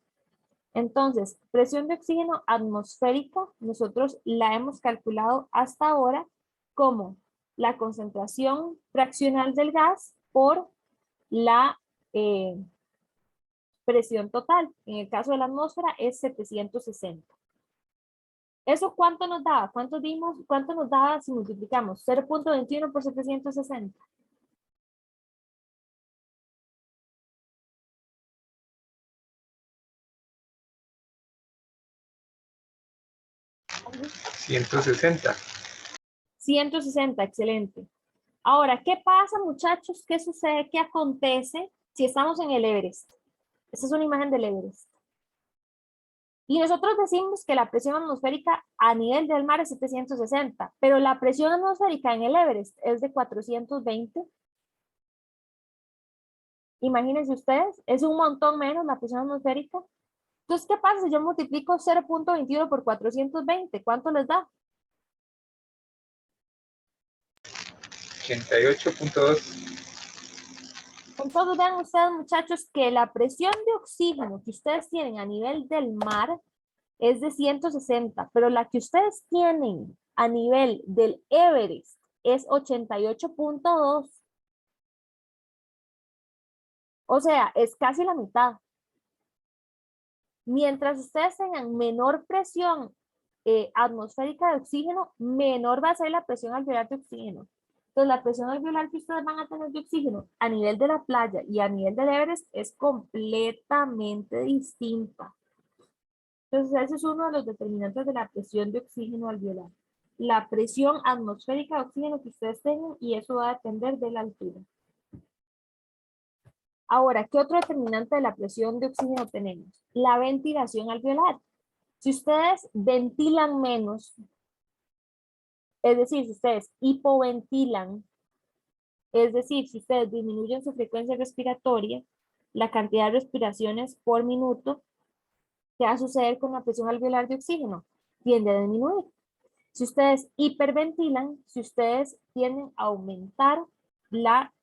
Entonces, presión de oxígeno atmosférica, nosotros la hemos calculado hasta ahora como la concentración fraccional del gas por la presión total. En el caso de la atmósfera es 760. ¿Eso cuánto nos daba? ¿Cuánto nos daba si multiplicamos 0.21 por 760? ¿Alguien? 160. 160, excelente. Ahora, ¿qué pasa, muchachos? ¿Qué sucede? ¿Qué acontece si estamos en el Everest? Esta es una imagen del Everest. Y nosotros decimos que la presión atmosférica a nivel del mar es 760, pero la presión atmosférica en el Everest es de 420. Imagínense ustedes, es un montón menos la presión atmosférica. Entonces, ¿qué pasa si yo multiplico 0.21 por 420? ¿Cuánto les da? 88.2. Entonces vean ustedes, muchachos, que la presión de oxígeno que ustedes tienen a nivel del mar es de 160, pero la que ustedes tienen a nivel del Everest es 88.2. O sea, es casi la mitad. Mientras ustedes tengan menor presión atmosférica de oxígeno, menor va a ser la presión alveolar de oxígeno. Entonces, la presión alveolar que ustedes van a tener de oxígeno a nivel de la playa y a nivel del Everest es completamente distinta. Entonces, ese es uno de los determinantes de la presión de oxígeno alveolar. La presión atmosférica de oxígeno que ustedes tengan, y eso va a depender de la altura. Ahora, ¿qué otro determinante de la presión de oxígeno tenemos? La ventilación alveolar. Si ustedes ventilan menos, es decir, si ustedes hipoventilan, es decir, si ustedes disminuyen su frecuencia respiratoria, la cantidad de respiraciones por minuto, ¿qué va a suceder con la presión alveolar de oxígeno? Tiende a disminuir. Si ustedes hiperventilan, si ustedes tienden a aumentar la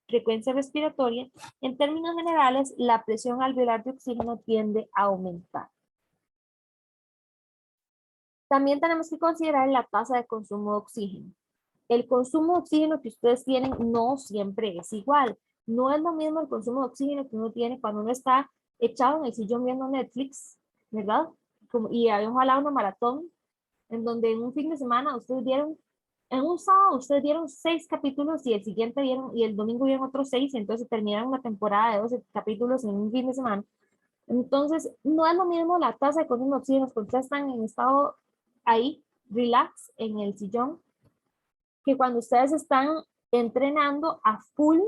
frecuencia respiratoria, en términos generales, la presión alveolar de oxígeno tiende a aumentar. También tenemos que considerar la tasa de consumo de oxígeno. El consumo de oxígeno que ustedes tienen no siempre es igual. No es lo mismo el consumo de oxígeno que uno tiene cuando uno está echado en el sillón viendo Netflix, ¿verdad? Y ojalá una maratón, en donde en un fin de semana ustedes vieron, en un sábado ustedes vieron 6 capítulos y el siguiente vieron, y el domingo vieron otros 6, y entonces terminaron una temporada de 12 capítulos en un fin de semana. Entonces, no es lo mismo la tasa de consumo de oxígeno cuando ustedes están en estado ahí, relax, en el sillón, que cuando ustedes están entrenando a full,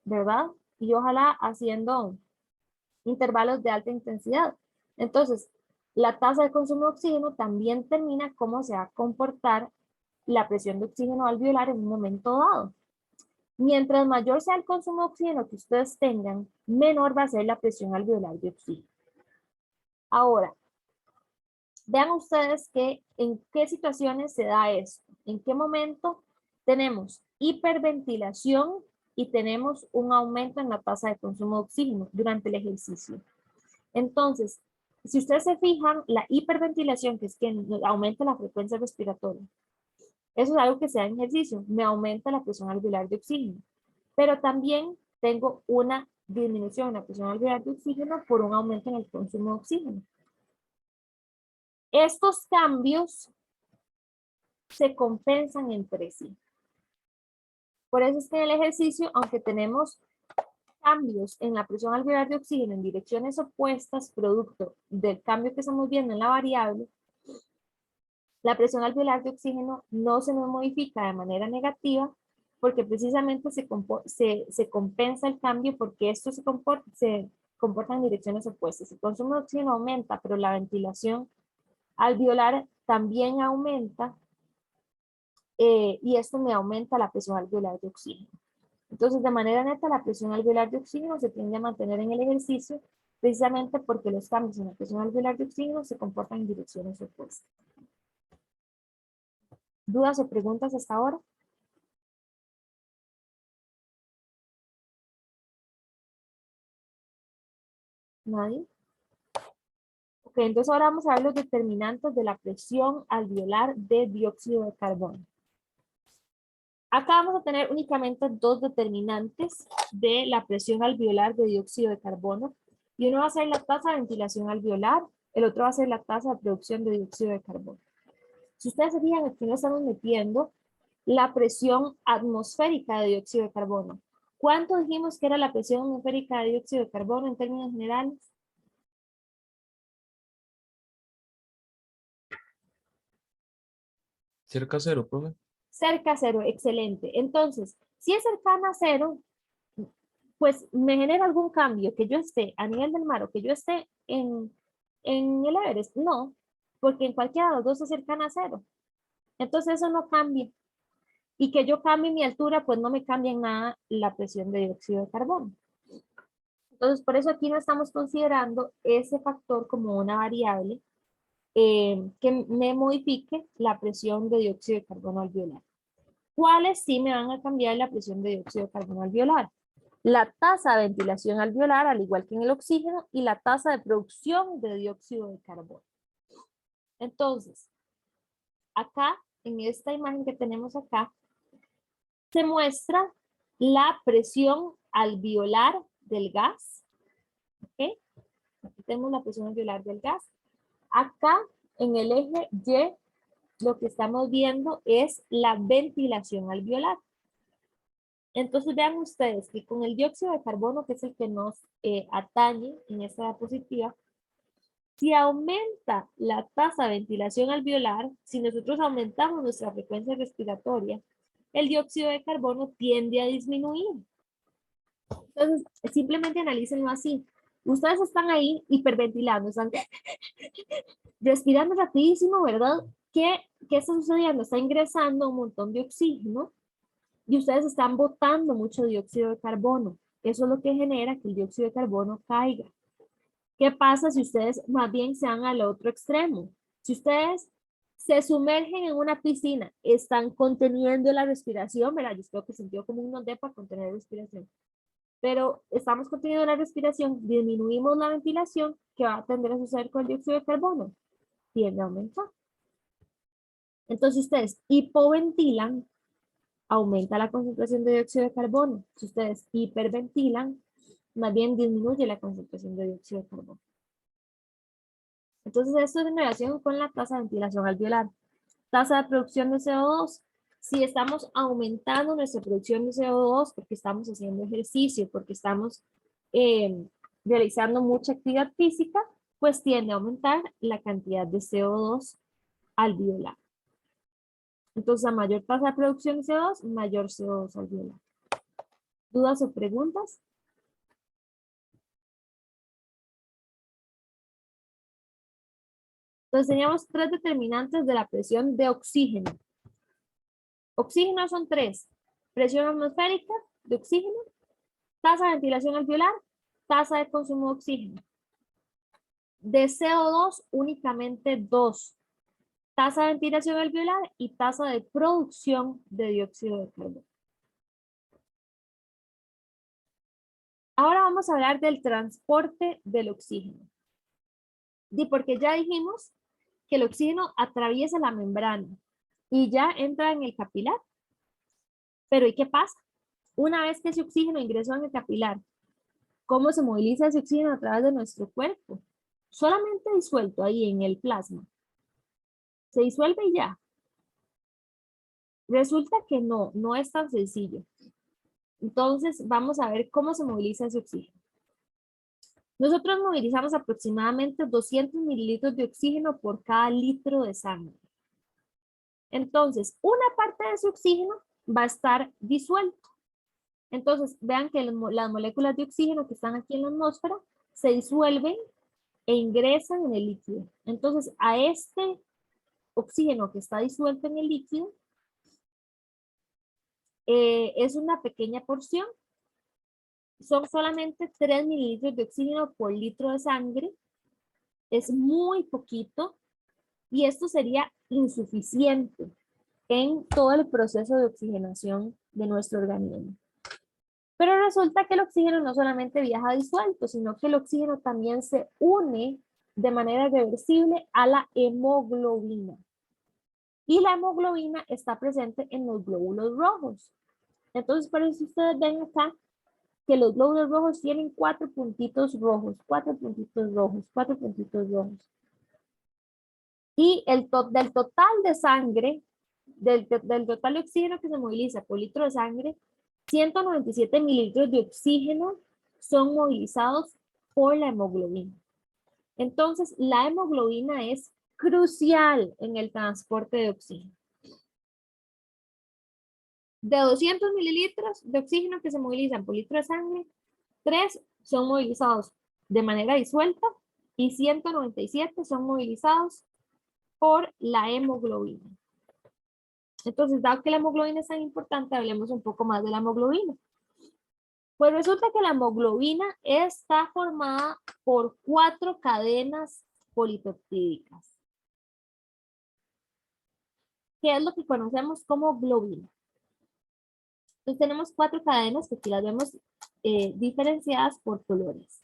¿verdad? Y ojalá haciendo intervalos de alta intensidad. Entonces, la tasa de consumo de oxígeno también determina cómo se va a comportar la presión de oxígeno alveolar en un momento dado. Mientras mayor sea el consumo de oxígeno que ustedes tengan, menor va a ser la presión alveolar de oxígeno. Ahora, vean ustedes que en qué situaciones se da esto, en qué momento tenemos hiperventilación y tenemos un aumento en la tasa de consumo de oxígeno durante el ejercicio. Entonces, si ustedes se fijan, la hiperventilación, que es que aumenta la frecuencia respiratoria, eso es algo que se da en ejercicio, me aumenta la presión alveolar de oxígeno, pero también tengo una disminución en la presión alveolar de oxígeno por un aumento en el consumo de oxígeno. Estos cambios se compensan entre sí. Por eso es que en el ejercicio, aunque tenemos cambios en la presión alveolar de oxígeno en direcciones opuestas, producto del cambio que estamos viendo en la variable, la presión alveolar de oxígeno no se nos modifica de manera negativa porque precisamente se compensa el cambio porque esto se comporta en direcciones opuestas. El consumo de oxígeno aumenta, pero la ventilación alveolar también aumenta y esto me aumenta la presión alveolar de oxígeno. Entonces, de manera neta, la presión alveolar de oxígeno se tiende a mantener en el ejercicio precisamente porque los cambios en la presión alveolar de oxígeno se comportan en direcciones opuestas. ¿Dudas o preguntas hasta ahora? ¿Nadie? Ok, entonces ahora vamos a ver los determinantes de la presión alveolar de dióxido de carbono. Acá vamos a tener únicamente dos determinantes de la presión alveolar de dióxido de carbono. Y uno va a ser la tasa de ventilación alveolar el otro va a ser la tasa de producción de dióxido de carbono. Si ustedes se fijan, aquí no estamos metiendo la presión atmosférica de dióxido de carbono. ¿Cuánto dijimos que era la presión atmosférica de dióxido de carbono en términos generales? Cerca a cero, profe. Cerca a cero, excelente. Entonces, si es cercana a cero, pues me genera algún cambio, que yo esté a nivel del mar o que yo esté en el Everest. No, porque en cualquiera de los dos es cercana a cero. Entonces eso no cambia. Y que yo cambie mi altura, pues no me cambia en nada la presión de dióxido de carbono. Entonces, por eso aquí no estamos considerando ese factor como una variable que me modifique la presión de dióxido de carbono alveolar. ¿Cuáles sí me van a cambiar la presión de dióxido de carbono alveolar? La tasa de ventilación alveolar, al igual que en el oxígeno, y la tasa de producción de dióxido de carbono. Entonces, acá, en esta imagen que tenemos acá, se muestra la presión alveolar del gas. ¿Ok? Aquí tenemos la presión alveolar del gas. Acá, en el eje Y, lo que estamos viendo es la ventilación alveolar. Entonces vean ustedes que con el dióxido de carbono, que es el que nos atañe en esta diapositiva, si aumenta la tasa de ventilación alveolar, si nosotros aumentamos nuestra frecuencia respiratoria, el dióxido de carbono tiende a disminuir. Entonces, simplemente analícenlo así. Ustedes están ahí hiperventilando, están respirando rapidísimo, ¿verdad? ¿Qué está sucediendo? Está ingresando un montón de oxígeno y ustedes están botando mucho dióxido de carbono. Eso es lo que genera que el dióxido de carbono caiga. ¿Qué pasa si ustedes más bien se van al otro extremo? Si ustedes se sumergen en una piscina, están conteniendo la respiración, ¿verdad? Yo espero que sentido común nos dé para contener la respiración. Pero estamos conteniendo la respiración, disminuimos la ventilación, ¿qué va a tender a suceder con el dióxido de carbono? Tiende a aumentar. Entonces ustedes hipoventilan, aumenta la concentración de dióxido de carbono. Si ustedes hiperventilan, más bien disminuye la concentración de dióxido de carbono. Entonces esto es en relación con la tasa de ventilación alveolar. Tasa de producción de CO2. Si estamos aumentando nuestra producción de CO2 porque estamos haciendo ejercicio, porque estamos realizando mucha actividad física, pues tiende a aumentar la cantidad de CO2 alveolar. Entonces, a mayor tasa de producción de CO2, mayor CO2 alveolar. ¿Dudas o preguntas? Entonces, teníamos tres determinantes de la presión de oxígeno. Oxígeno son tres. Presión atmosférica de oxígeno, tasa de ventilación alveolar, tasa de consumo de oxígeno. De CO2, únicamente dos. Tasa de ventilación alveolar y tasa de producción de dióxido de carbono. Ahora vamos a hablar del transporte del oxígeno. Y porque ya dijimos que el oxígeno atraviesa la membrana y ya entra en el capilar. Pero ¿y qué pasa? Una vez que ese oxígeno ingresó en el capilar, ¿cómo se moviliza ese oxígeno a través de nuestro cuerpo? Solamente disuelto ahí en el plasma. Se disuelve y ya. Resulta que no es tan sencillo. Entonces vamos a ver cómo se moviliza ese oxígeno. Nosotros movilizamos aproximadamente 200 mililitros de oxígeno por cada litro de sangre. Entonces, una parte de ese oxígeno va a estar disuelto. Entonces, vean que las moléculas de oxígeno que están aquí en la atmósfera se disuelven e ingresan en el líquido. Entonces, a este oxígeno que está disuelto en el líquido, es una pequeña porción. Son solamente 3 mililitros de oxígeno por litro de sangre. Es muy poquito y esto sería insuficiente en todo el proceso de oxigenación de nuestro organismo. Pero resulta que el oxígeno no solamente viaja disuelto, sino que el oxígeno también se une de manera reversible a la hemoglobina. Y la hemoglobina está presente en los glóbulos rojos. Entonces, por eso ustedes ven acá que los glóbulos rojos tienen 4 puntitos rojos, 4 puntitos rojos, 4 puntitos rojos. Y del total de sangre, del total de oxígeno que se moviliza por litro de sangre, 197 mililitros de oxígeno son movilizados por la hemoglobina. Entonces, la hemoglobina es crucial en el transporte de oxígeno. De 200 mililitros de oxígeno que se movilizan por litro de sangre, 3 son movilizados de manera disuelta y 197 son movilizados por la hemoglobina. Entonces, dado que la hemoglobina es tan importante, hablemos un poco más de la hemoglobina. Pues resulta que la hemoglobina está formada por 4 cadenas polipeptídicas, que es lo que conocemos como globina. Entonces tenemos 4 cadenas que aquí las vemos diferenciadas por colores.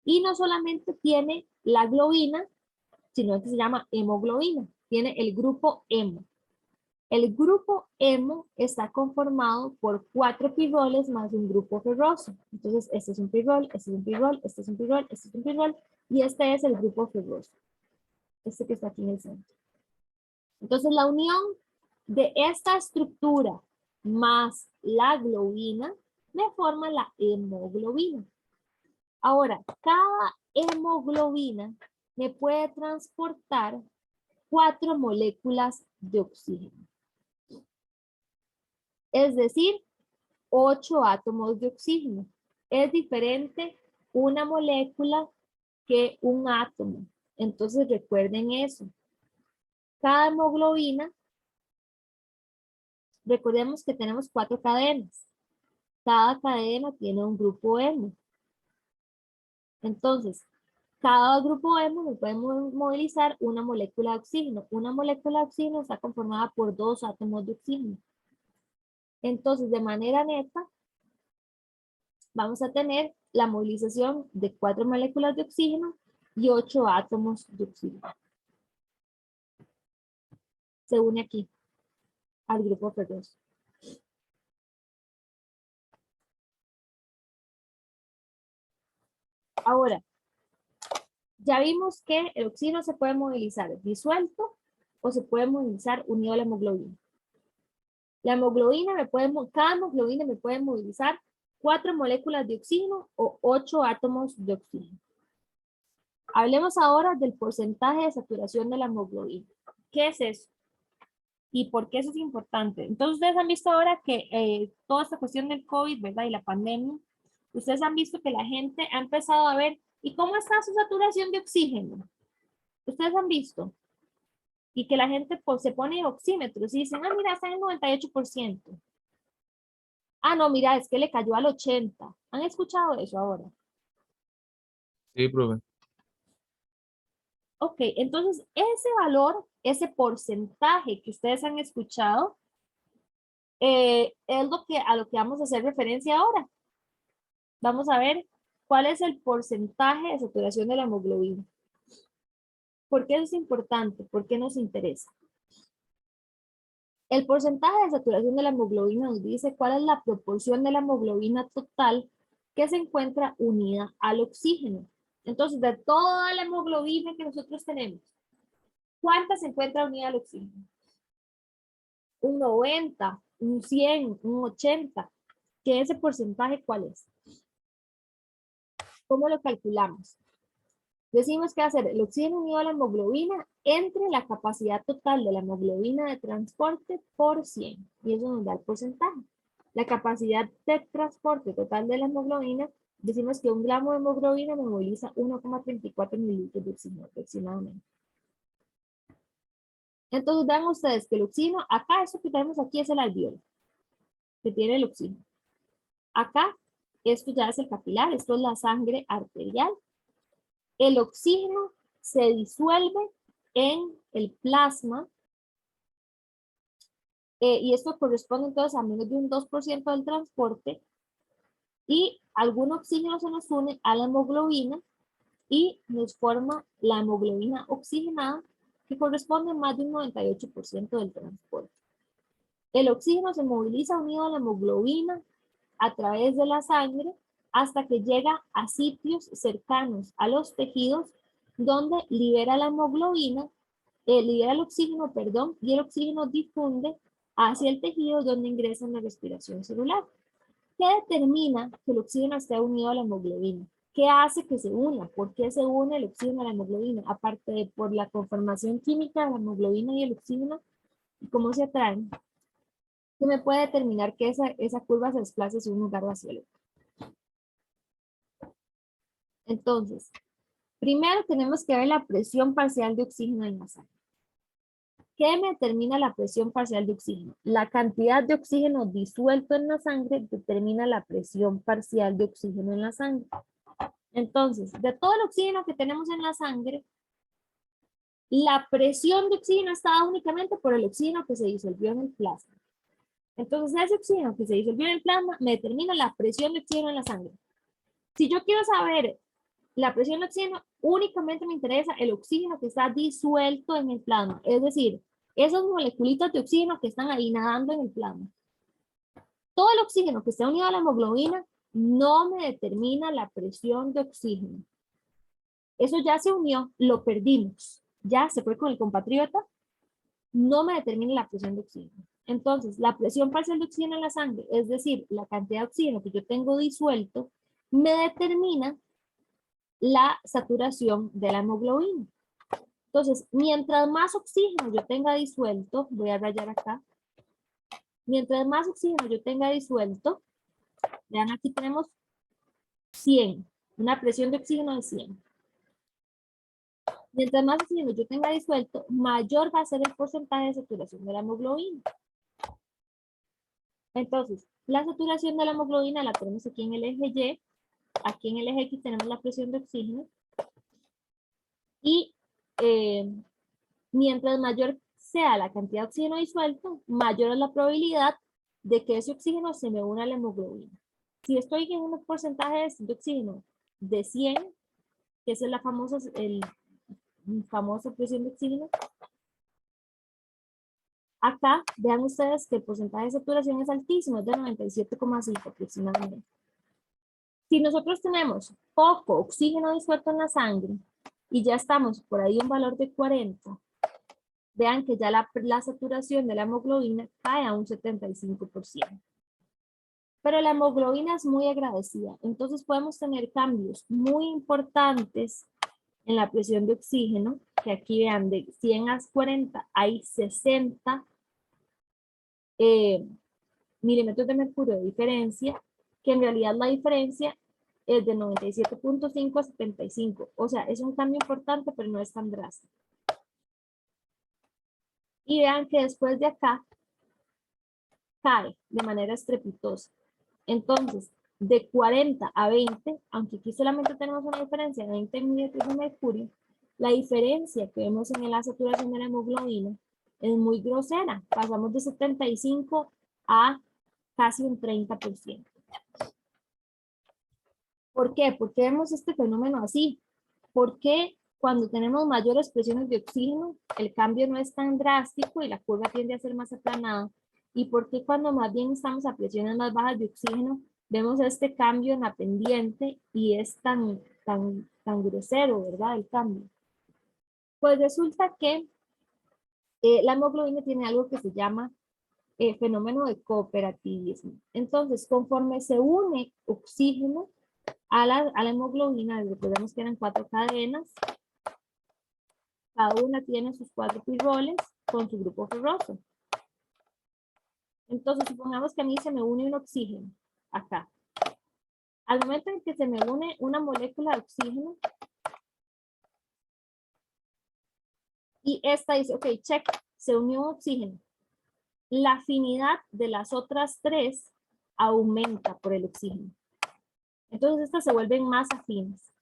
Y no solamente tiene la globina, sino que se llama hemoglobina. Tiene el grupo hemo. El grupo hemo está conformado por 4 pirroles más un grupo ferroso. Entonces, este es un pirrol, este es un pirrol, este es un pirrol, este es un pirrol, y este es el grupo ferroso. Este que está aquí en el centro. Entonces, la unión de esta estructura más la globina me forma la hemoglobina. Ahora, cada hemoglobina me puede transportar 4 moléculas de oxígeno. Es decir, 8 átomos de oxígeno. Es diferente una molécula que un átomo. Entonces recuerden eso. Cada hemoglobina, recordemos que tenemos 4 cadenas. Cada cadena tiene un grupo hemo. Entonces, cada grupo hemo me puede movilizar una molécula de oxígeno. Una molécula de oxígeno está conformada por 2 átomos de oxígeno. Entonces, de manera neta, vamos a tener la movilización de 4 moléculas de oxígeno y 8 átomos de oxígeno. Se une aquí al grupo ferroso. Ahora, ya vimos que el oxígeno se puede movilizar disuelto o se puede movilizar unido a la hemoglobina. La hemoglobina cada hemoglobina me puede movilizar 4 moléculas de oxígeno o 8 átomos de oxígeno. Hablemos ahora del porcentaje de saturación de la hemoglobina. ¿Qué es eso? ¿Y por qué eso es importante? Entonces, ustedes han visto ahora que toda esta cuestión del COVID, ¿verdad? Y la pandemia, ustedes han visto que la gente ha empezado a ver, ¿y cómo está su saturación de oxígeno? Ustedes han visto. Y que la gente pues, se pone oxímetros y dicen, ah, mira, está en el 98%. Ah, no, mira, es que le cayó al 80%. ¿Han escuchado eso ahora? Sí, profe. Ok, entonces ese valor, ese porcentaje que ustedes han escuchado, es a lo que vamos a hacer referencia ahora. Vamos a ver cuál es el porcentaje de saturación de la hemoglobina. ¿Por qué eso es importante? ¿Por qué nos interesa? El porcentaje de saturación de la hemoglobina nos dice cuál es la proporción de la hemoglobina total que se encuentra unida al oxígeno. Entonces, de toda la hemoglobina que nosotros tenemos, ¿cuánta se encuentra unida al oxígeno? Un 90, un 100, un 80. ¿Qué ese porcentaje cuál es? ¿Cómo lo calculamos? Decimos que va a ser el oxígeno unido a la hemoglobina entre la capacidad total de la hemoglobina de transporte por 100. Y eso nos da el porcentaje. La capacidad de transporte total de la hemoglobina, decimos que 1 gramo de hemoglobina me moviliza 1,34 mililitros de oxígeno aproximadamente. Entonces vean ustedes que el oxígeno, acá eso que tenemos aquí es el alveolo, que tiene el oxígeno. Acá, esto ya es el capilar, esto es la sangre arterial. El oxígeno se disuelve en el plasma y esto corresponde entonces a menos de un 2% del transporte y algún oxígeno se nos une a la hemoglobina y nos forma la hemoglobina oxigenada que corresponde a más de un 98% del transporte. El oxígeno se moviliza unido a la hemoglobina a través de la sangre hasta que llega a sitios cercanos a los tejidos donde libera la hemoglobina, libera el oxígeno, perdón, y el oxígeno difunde hacia el tejido donde ingresa en la respiración celular. ¿Qué determina que el oxígeno esté unido a la hemoglobina? ¿Qué hace que se una? ¿Por qué se une el oxígeno a la hemoglobina? Aparte de por la conformación química de la hemoglobina y el oxígeno, ¿y cómo se atraen? ¿Qué me puede determinar que esa curva se desplace de un lugar hacia el otro? Entonces, primero tenemos que ver la presión parcial de oxígeno en la sangre. ¿Qué me determina la presión parcial de oxígeno? La cantidad de oxígeno disuelto en la sangre determina la presión parcial de oxígeno en la sangre. Entonces, de todo el oxígeno que tenemos en la sangre, la presión de oxígeno está dada únicamente por el oxígeno que se disolvió en el plasma. Entonces, ese oxígeno que se disolvió en el plasma me determina la presión de oxígeno en la sangre. Si yo quiero saber la presión de oxígeno, únicamente me interesa el oxígeno que está disuelto en el plasma. Es decir, esas moleculitas de oxígeno que están ahí nadando en el plasma. Todo el oxígeno que está unido a la hemoglobina no me determina la presión de oxígeno. Eso ya se unió, lo perdimos. Ya se fue con el compatriota, no me determina la presión de oxígeno. Entonces, la presión parcial de oxígeno en la sangre, es decir, la cantidad de oxígeno que yo tengo disuelto, me determina la saturación de la hemoglobina. Entonces, mientras más oxígeno yo tenga disuelto, voy a rayar acá, mientras más oxígeno yo tenga disuelto, vean aquí tenemos 100, una presión de oxígeno de 100. Mientras más oxígeno yo tenga disuelto, mayor va a ser el porcentaje de saturación de la hemoglobina. Entonces, la saturación de la hemoglobina la tenemos aquí en el eje Y, aquí en el eje X tenemos la presión de oxígeno, y mientras mayor sea la cantidad de oxígeno disuelto, mayor es la probabilidad de que ese oxígeno se me una a la hemoglobina. Si estoy en un porcentaje de oxígeno de 100, que es la famosa presión de oxígeno, acá vean ustedes que el porcentaje de saturación es altísimo, es de 97,5 aproximadamente. Si nosotros tenemos poco oxígeno disuelto en la sangre y ya estamos por ahí un valor de 40, vean que ya la saturación de la hemoglobina cae a un 75%. Pero la hemoglobina es muy agradecida, entonces podemos tener cambios muy importantes en la presión de oxígeno, que aquí vean de 100 a 40 hay 60 milímetros de mercurio de diferencia, que en realidad la diferencia es de 97.5 a 75. O sea, es un cambio importante, pero no es tan drástico. Y vean que después de acá, cae de manera estrepitosa. Entonces, de 40 a 20, aunque aquí solamente tenemos una diferencia de 20 milímetros de mercurio, la diferencia que vemos en la saturación de la hemoglobina es muy grosera. Pasamos de 75 a casi un 30%. ¿Por qué? ¿Por qué vemos este fenómeno así? ¿Por qué cuando tenemos mayores presiones de oxígeno el cambio no es tan drástico y la curva tiende a ser más aplanada? ¿Y por qué cuando más bien estamos a presiones más bajas de oxígeno vemos este cambio en la pendiente y es tan grosero, ¿verdad? El cambio. Pues resulta que la hemoglobina tiene algo que se llama fenómeno de cooperativismo. Entonces, conforme se une oxígeno a la hemoglobina, recordemos que eran 4 cadenas, cada una tiene sus 4 pirroles con su grupo ferroso. Entonces, supongamos que a mí se me une un oxígeno acá. Al momento en que se me une una molécula de oxígeno, y esta dice, ok, check, se unió un oxígeno. La afinidad de las otras 3 aumenta por el oxígeno. Entonces estas se vuelven más afines.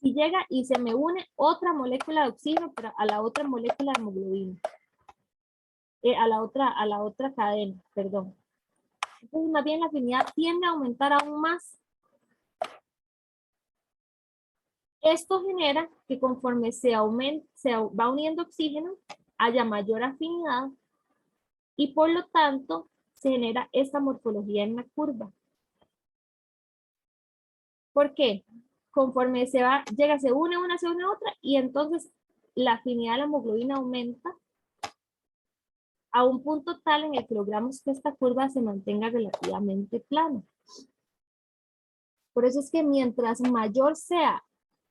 Si llega y se me une otra molécula de oxígeno, pero a la otra molécula de hemoglobina. A la otra cadena, perdón. Entonces más bien la afinidad tiende a aumentar aún más. Esto genera que conforme se va uniendo oxígeno, haya mayor afinidad y por lo tanto se genera esta morfología en la curva. ¿Por qué? Conforme se va, llega, se une una, se une otra, y entonces la afinidad de la hemoglobina aumenta a un punto tal en el que logramos que esta curva se mantenga relativamente plana. Por eso es que mientras mayor sea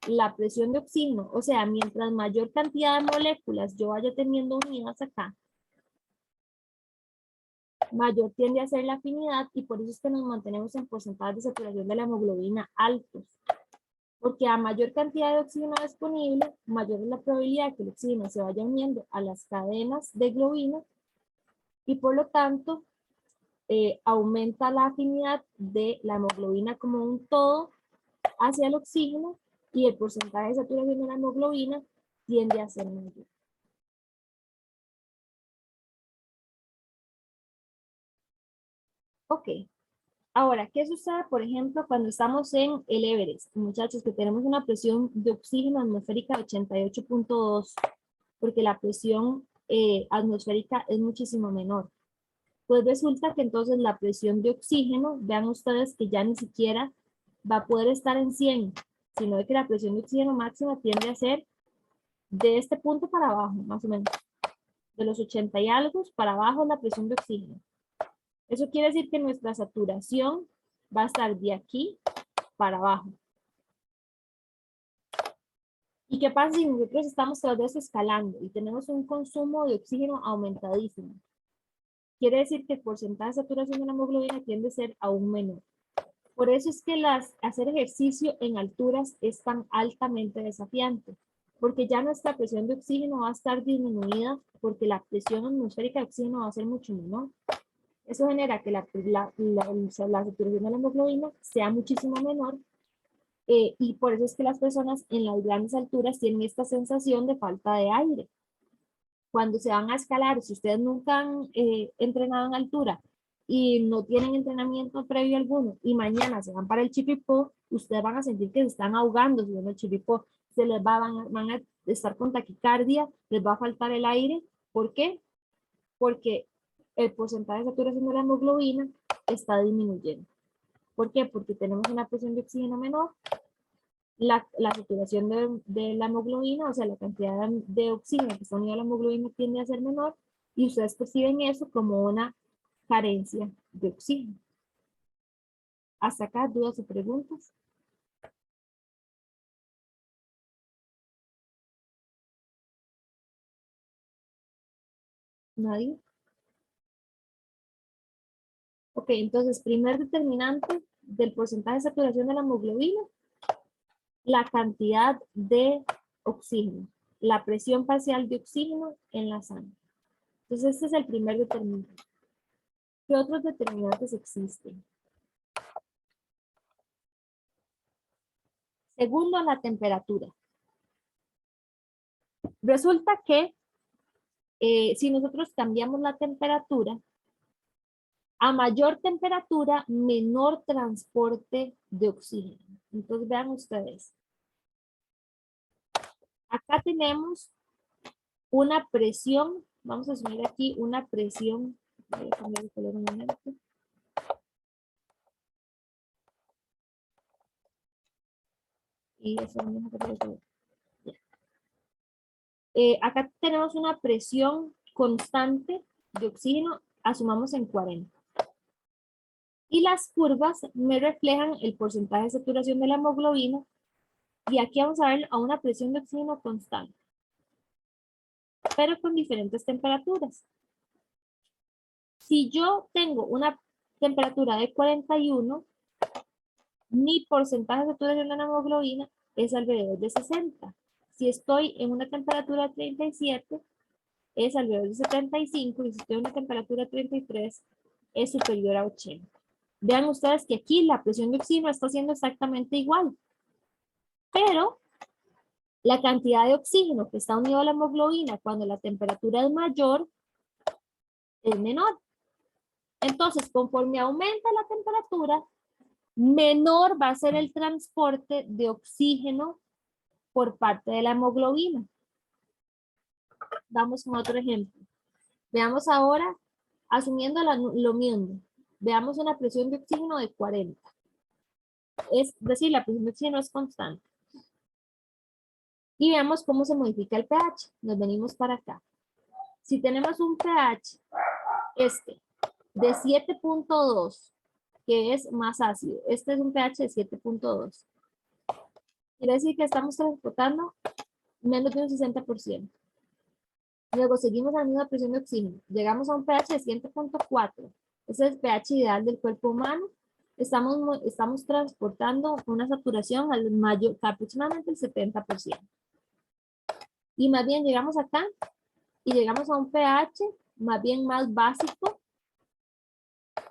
la presión de oxígeno, o sea, mientras mayor cantidad de moléculas yo vaya teniendo unidas acá, mayor tiende a ser la afinidad, y por eso es que nos mantenemos en porcentajes de saturación de la hemoglobina altos. Porque a mayor cantidad de oxígeno disponible, mayor es la probabilidad de que el oxígeno se vaya uniendo a las cadenas de globina, y por lo tanto aumenta la afinidad de la hemoglobina como un todo hacia el oxígeno, y el porcentaje de saturación de la hemoglobina tiende a ser mayor. Ok. Ahora, ¿qué sucede, por ejemplo, cuando estamos en el Everest? Muchachos, que tenemos una presión de oxígeno atmosférica de 88.2, porque la presión atmosférica es muchísimo menor. Pues resulta que entonces la presión de oxígeno, vean ustedes que ya ni siquiera va a poder estar en 100, sino de que la presión de oxígeno máxima tiende a ser de este punto para abajo, más o menos. De los 80 y algo para abajo es la presión de oxígeno. Eso quiere decir que nuestra saturación va a estar de aquí para abajo. ¿Y qué pasa si nosotros estamos tras de eso escalando y tenemos un consumo de oxígeno aumentadísimo? Quiere decir que el porcentaje de saturación de la hemoglobina tiende a ser aún menor. Por eso es que hacer ejercicio en alturas es tan altamente desafiante, porque ya nuestra presión de oxígeno va a estar disminuida porque la presión atmosférica de oxígeno va a ser mucho menor. Eso genera que la saturación de la hemoglobina sea muchísimo menor, y por eso es que las personas en las grandes alturas tienen esta sensación de falta de aire. Cuando se van a escalar, si ustedes nunca han entrenado en altura y no tienen entrenamiento previo alguno, y mañana se van para el Chipipó, ustedes van a sentir que se están ahogando subiendo el Chipipó, van a estar con taquicardia, les va a faltar el aire. ¿Por qué? Porque el porcentaje de saturación de la hemoglobina está disminuyendo. ¿Por qué? Porque tenemos una presión de oxígeno menor, la saturación de la hemoglobina, o sea, la cantidad de oxígeno que está unida a la hemoglobina tiende a ser menor, y ustedes perciben eso como una carencia de oxígeno. ¿Hasta acá dudas o preguntas? ¿Nadie? Ok, entonces, primer determinante del porcentaje de saturación de la hemoglobina, la cantidad de oxígeno, la presión parcial de oxígeno en la sangre. Entonces, este es el primer determinante. ¿Qué otros determinantes existen? Segundo, la temperatura. Resulta que si nosotros cambiamos la temperatura, a mayor temperatura, menor transporte de oxígeno. Entonces vean ustedes. Acá tenemos una presión, vamos a asumir aquí una presión, voy a cambiar el color un momento. Y eso vamos a cambiar. Acá tenemos una presión constante de oxígeno, asumamos en 40. Y las curvas me reflejan el porcentaje de saturación de la hemoglobina, y aquí vamos a ver a una presión de oxígeno constante, pero con diferentes temperaturas. Si yo tengo una temperatura de 41, mi porcentaje de saturación de la hemoglobina es alrededor de 60. Si estoy en una temperatura de 37, es alrededor de 75, y si estoy en una temperatura de 33, es superior a 80. Vean ustedes que aquí la presión de oxígeno está siendo exactamente igual, pero la cantidad de oxígeno que está unido a la hemoglobina cuando la temperatura es mayor es menor. Entonces, conforme aumenta la temperatura, menor va a ser el transporte de oxígeno por parte de la hemoglobina. Vamos con otro ejemplo. Veamos ahora asumiendo lo mismo, veamos una presión de oxígeno de 40. Es decir, la presión de oxígeno es constante. Y veamos cómo se modifica el pH. Nos venimos para acá. Si tenemos un pH de 7.2, que es más ácido, este es un pH de 7.2. Quiere decir que estamos transportando menos de un 60%. Luego seguimos a la misma presión de oxígeno. Llegamos a un pH de 7.4. Ese es el pH ideal del cuerpo humano. Estamos transportando una saturación al mayor, aproximadamente el 70%. Y más bien llegamos acá y llegamos a un pH más bien más básico,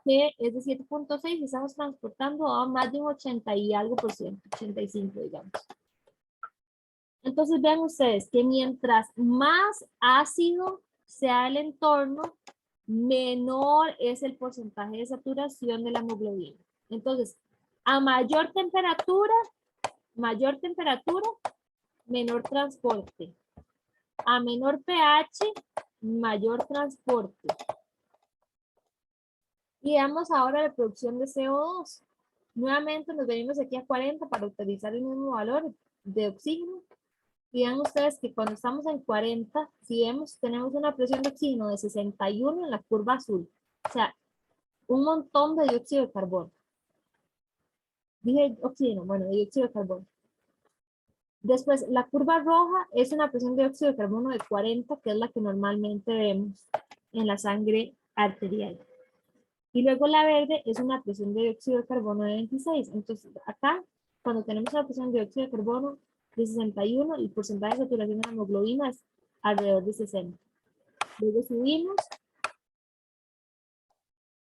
que es de 7.6 y estamos transportando a más de un 80 y algo por ciento, 85 digamos. Entonces vean ustedes que mientras más ácido sea el entorno, menor es el porcentaje de saturación de la hemoglobina. Entonces, a mayor temperatura, menor transporte. A menor pH, mayor transporte. Y veamos ahora la producción de CO2. Nuevamente nos venimos aquí a 40 para utilizar el mismo valor de oxígeno. Y vean ustedes que cuando estamos en 40, si vemos, tenemos una presión de oxígeno de 61 en la curva azul. O sea, un montón de dióxido de carbono. Dije oxígeno, bueno, dióxido de carbono. Después, la curva roja es una presión de dióxido de carbono de 40, que es la que normalmente vemos en la sangre arterial. Y luego la verde es una presión de dióxido de carbono de 26. Entonces, acá, cuando tenemos una presión de dióxido de carbono de 61, el porcentaje de saturación de la hemoglobina es alrededor de 60. Luego subimos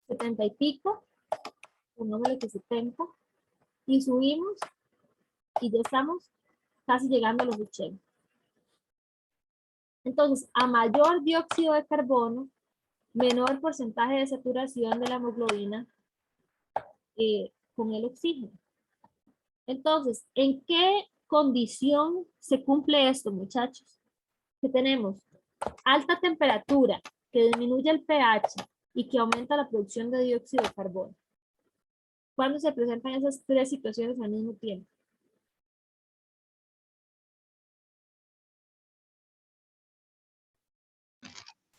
70 y pico, pongámosle que 70, y subimos y ya estamos casi llegando a los 80. Entonces, a mayor dióxido de carbono, menor porcentaje de saturación de la hemoglobina con el oxígeno. Entonces, ¿en qué condición se cumple esto, muchachos? Que tenemos alta temperatura, que disminuye el pH y que aumenta la producción de dióxido de carbono. ¿Cuándo se presentan esas tres situaciones al mismo tiempo?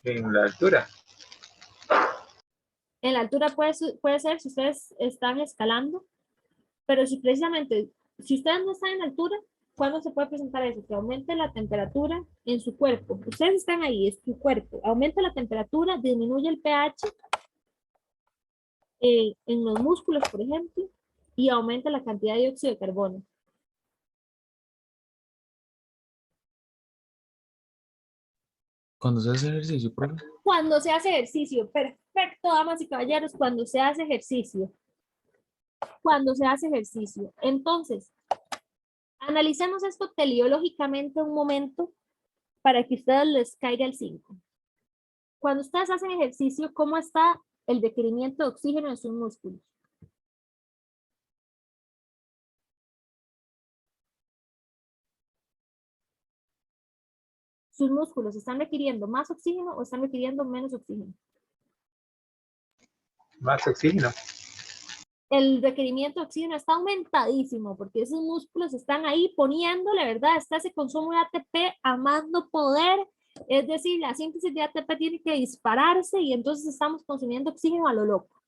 En la altura. En la altura puede ser si ustedes están escalando, pero si precisamente, si ustedes no están en altura, ¿cuándo se puede presentar eso? Que aumente la temperatura en su cuerpo. Ustedes están ahí, es su cuerpo. Aumenta la temperatura, disminuye el pH en los músculos, por ejemplo, y aumenta la cantidad de dióxido de carbono. Cuando se hace ejercicio, profe. Cuando se hace ejercicio, perfecto, damas y caballeros, cuando se hace ejercicio. Cuando se hace ejercicio. Entonces, analicemos esto teleológicamente un momento para que ustedes les caiga el 5. Cuando ustedes hacen ejercicio, ¿cómo está el requerimiento de oxígeno en sus músculos? ¿Sus músculos están requiriendo más oxígeno o están requiriendo menos oxígeno? Más oxígeno. El requerimiento de oxígeno está aumentadísimo porque esos músculos están ahí poniendo, la verdad, está ese consumo de ATP a más no poder. Es decir, la síntesis de ATP tiene que dispararse y entonces estamos consumiendo oxígeno a lo loco.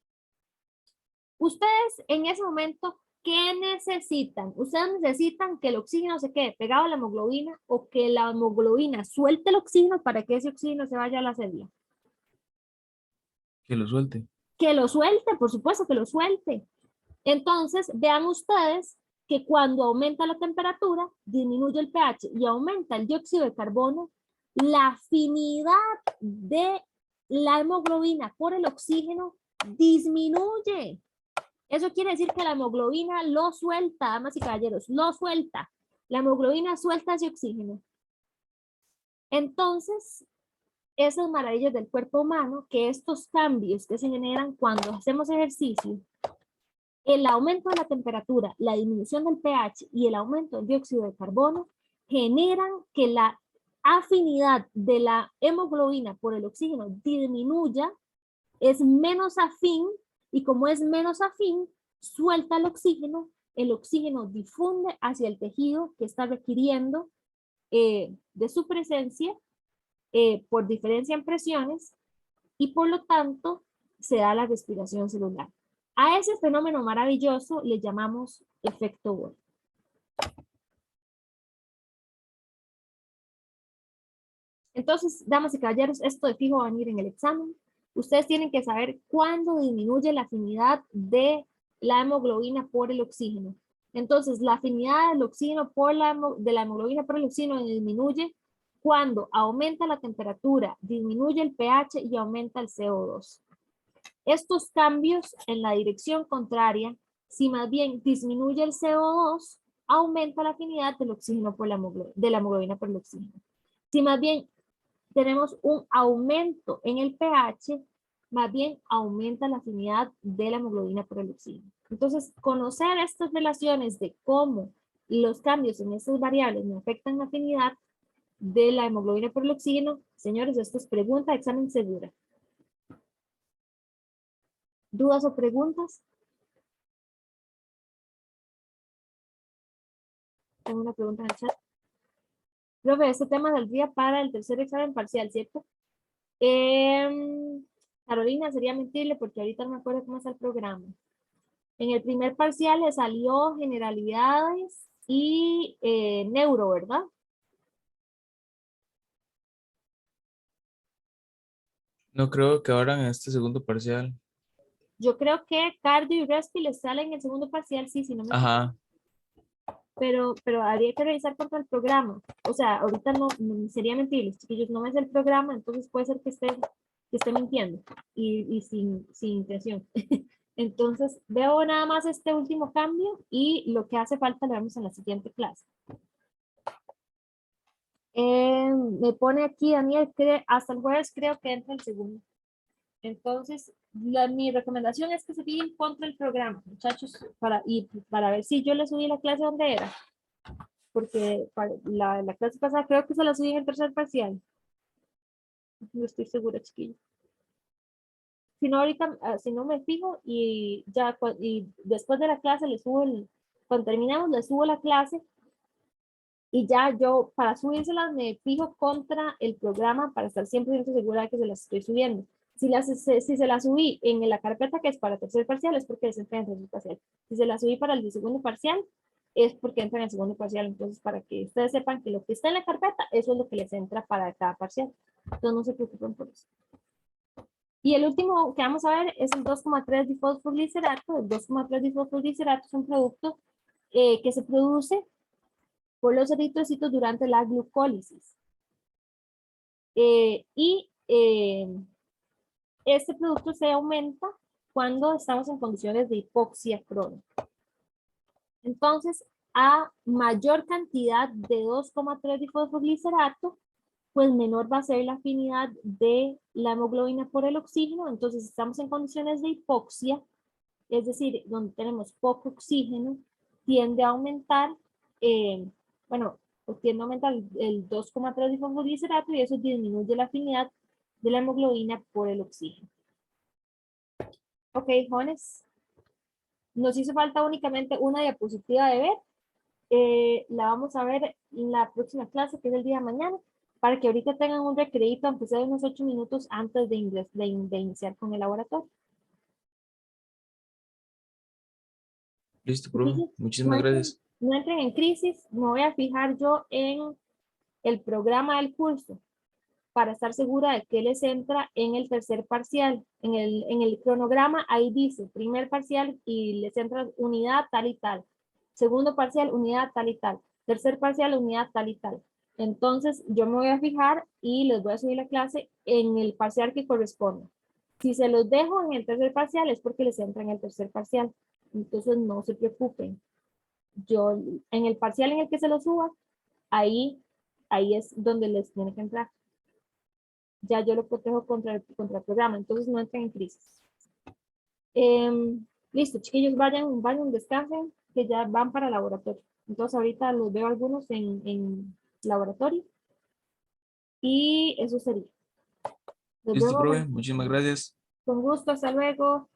Ustedes en ese momento, ¿qué necesitan? Ustedes necesitan que el oxígeno se quede pegado a la hemoglobina o que la hemoglobina suelte el oxígeno para que ese oxígeno se vaya a la célula. Que lo suelte. Que lo suelte, por supuesto que lo suelte. Entonces, vean ustedes que cuando aumenta la temperatura, disminuye el pH y aumenta el dióxido de carbono, la afinidad de la hemoglobina por el oxígeno disminuye. Eso quiere decir que la hemoglobina lo suelta, damas y caballeros, lo suelta. La hemoglobina suelta ese oxígeno. Entonces, esas maravillas del cuerpo humano, que estos cambios que se generan cuando hacemos ejercicio, el aumento de la temperatura, la disminución del pH y el aumento del dióxido de carbono generan que la afinidad de la hemoglobina por el oxígeno disminuya es menos afín, y como es menos afín, suelta el oxígeno difunde hacia el tejido que está requiriendo de su presencia por diferencia en presiones, y por lo tanto se da la respiración celular. A ese fenómeno maravilloso le llamamos efecto Bohr. Entonces, damas y caballeros, esto de fijo va a venir en el examen. Ustedes tienen que saber cuándo disminuye la afinidad de la hemoglobina por el oxígeno. Entonces, la afinidad del oxígeno de la hemoglobina por el oxígeno disminuye cuando aumenta la temperatura, disminuye el pH y aumenta el CO2. Estos cambios en la dirección contraria, si más bien disminuye el CO2, aumenta la afinidad del oxígeno por de la hemoglobina por el oxígeno. Si más bien tenemos un aumento en el pH, más bien aumenta la afinidad de la hemoglobina por el oxígeno. Entonces, conocer estas relaciones de cómo los cambios en estas variables me afectan la afinidad de la hemoglobina por el oxígeno, señores, esto es pregunta de examen segura. ¿Dudas o preguntas? Tengo una pregunta en el chat. Profe, este tema saldría para el tercer examen parcial, ¿cierto? Carolina, sería mentirle porque ahorita no me acuerdo cómo está el programa. En el primer parcial le salió generalidades y neuro, ¿verdad? No creo que ahora en este segundo parcial. Yo creo que cardio y respi les sale en el segundo parcial, sí, si no me equivoco. Ajá. Pero habría que revisar por el programa. O sea, ahorita no sería mentirles, chiquillos, no es el programa, entonces puede ser que esté mintiendo y sin intención. Entonces, veo nada más este último cambio y lo que hace falta lo vemos en la siguiente clase. Me pone aquí Daniel, que hasta el jueves creo que entra el segundo. Entonces, mi recomendación es que se fijen contra el programa, muchachos, para ver si yo le subí la clase donde era. Porque la clase pasada creo que se la subí en el tercer parcial. No estoy segura, chiquillos. Si no, ahorita, si no me fijo y ya, y después de la clase le subo cuando terminemos le subo la clase y ya yo para subírselas me fijo contra el programa para estar 100% segura de que se las estoy subiendo. Si se la subí en la carpeta que es para tercer parcial es porque entra en tercer parcial. Si se la subí para el segundo parcial es porque entra en el segundo parcial. Entonces, para que ustedes sepan que lo que está en la carpeta, eso es lo que les entra para cada parcial. Entonces, no se preocupen por eso. Y el último que vamos a ver es el 2,3 difosfoglicerato. El 2,3 difosfoglicerato es un producto que se produce por los eritrocitos durante la glucólisis. Este producto se aumenta cuando estamos en condiciones de hipoxia crónica. Entonces, a mayor cantidad de 2,3 difosfoglicerato, pues menor va a ser la afinidad de la hemoglobina por el oxígeno. Entonces, estamos en condiciones de hipoxia, es decir, donde tenemos poco oxígeno, tiende a aumentar, tiende a aumentar el 2,3 difosfoglicerato y eso disminuye la afinidad de la hemoglobina por el oxígeno. Ok, jóvenes. Nos hizo falta únicamente una diapositiva de ver. La vamos a ver en la próxima clase, que es el día de mañana, para que ahorita tengan un recreito, aunque sea de unos 8 minutos antes de iniciar con el laboratorio. Listo, profe. Entonces, Muchísimas gracias. no entren en crisis, me voy a fijar yo en el programa del curso para estar segura de que les entra en el tercer parcial. En el cronograma ahí dice primer parcial y les entra unidad tal y tal. Segundo parcial, unidad tal y tal. Tercer parcial, unidad tal y tal. Entonces yo me voy a fijar y les voy a subir la clase en el parcial que corresponde. Si se los dejo en el tercer parcial es porque les entra en el tercer parcial. Entonces no se preocupen. Yo en el parcial en el que se los suba, ahí es donde les tiene que entrar. Ya yo lo protejo contra el programa, entonces no entren en crisis. Listo, chiquillos, vayan, descansen, que ya van para el laboratorio. Entonces ahorita los veo algunos en laboratorio. Y eso sería. Nos Listo, vemos profe. Muchísimas gracias. Con gusto, hasta luego.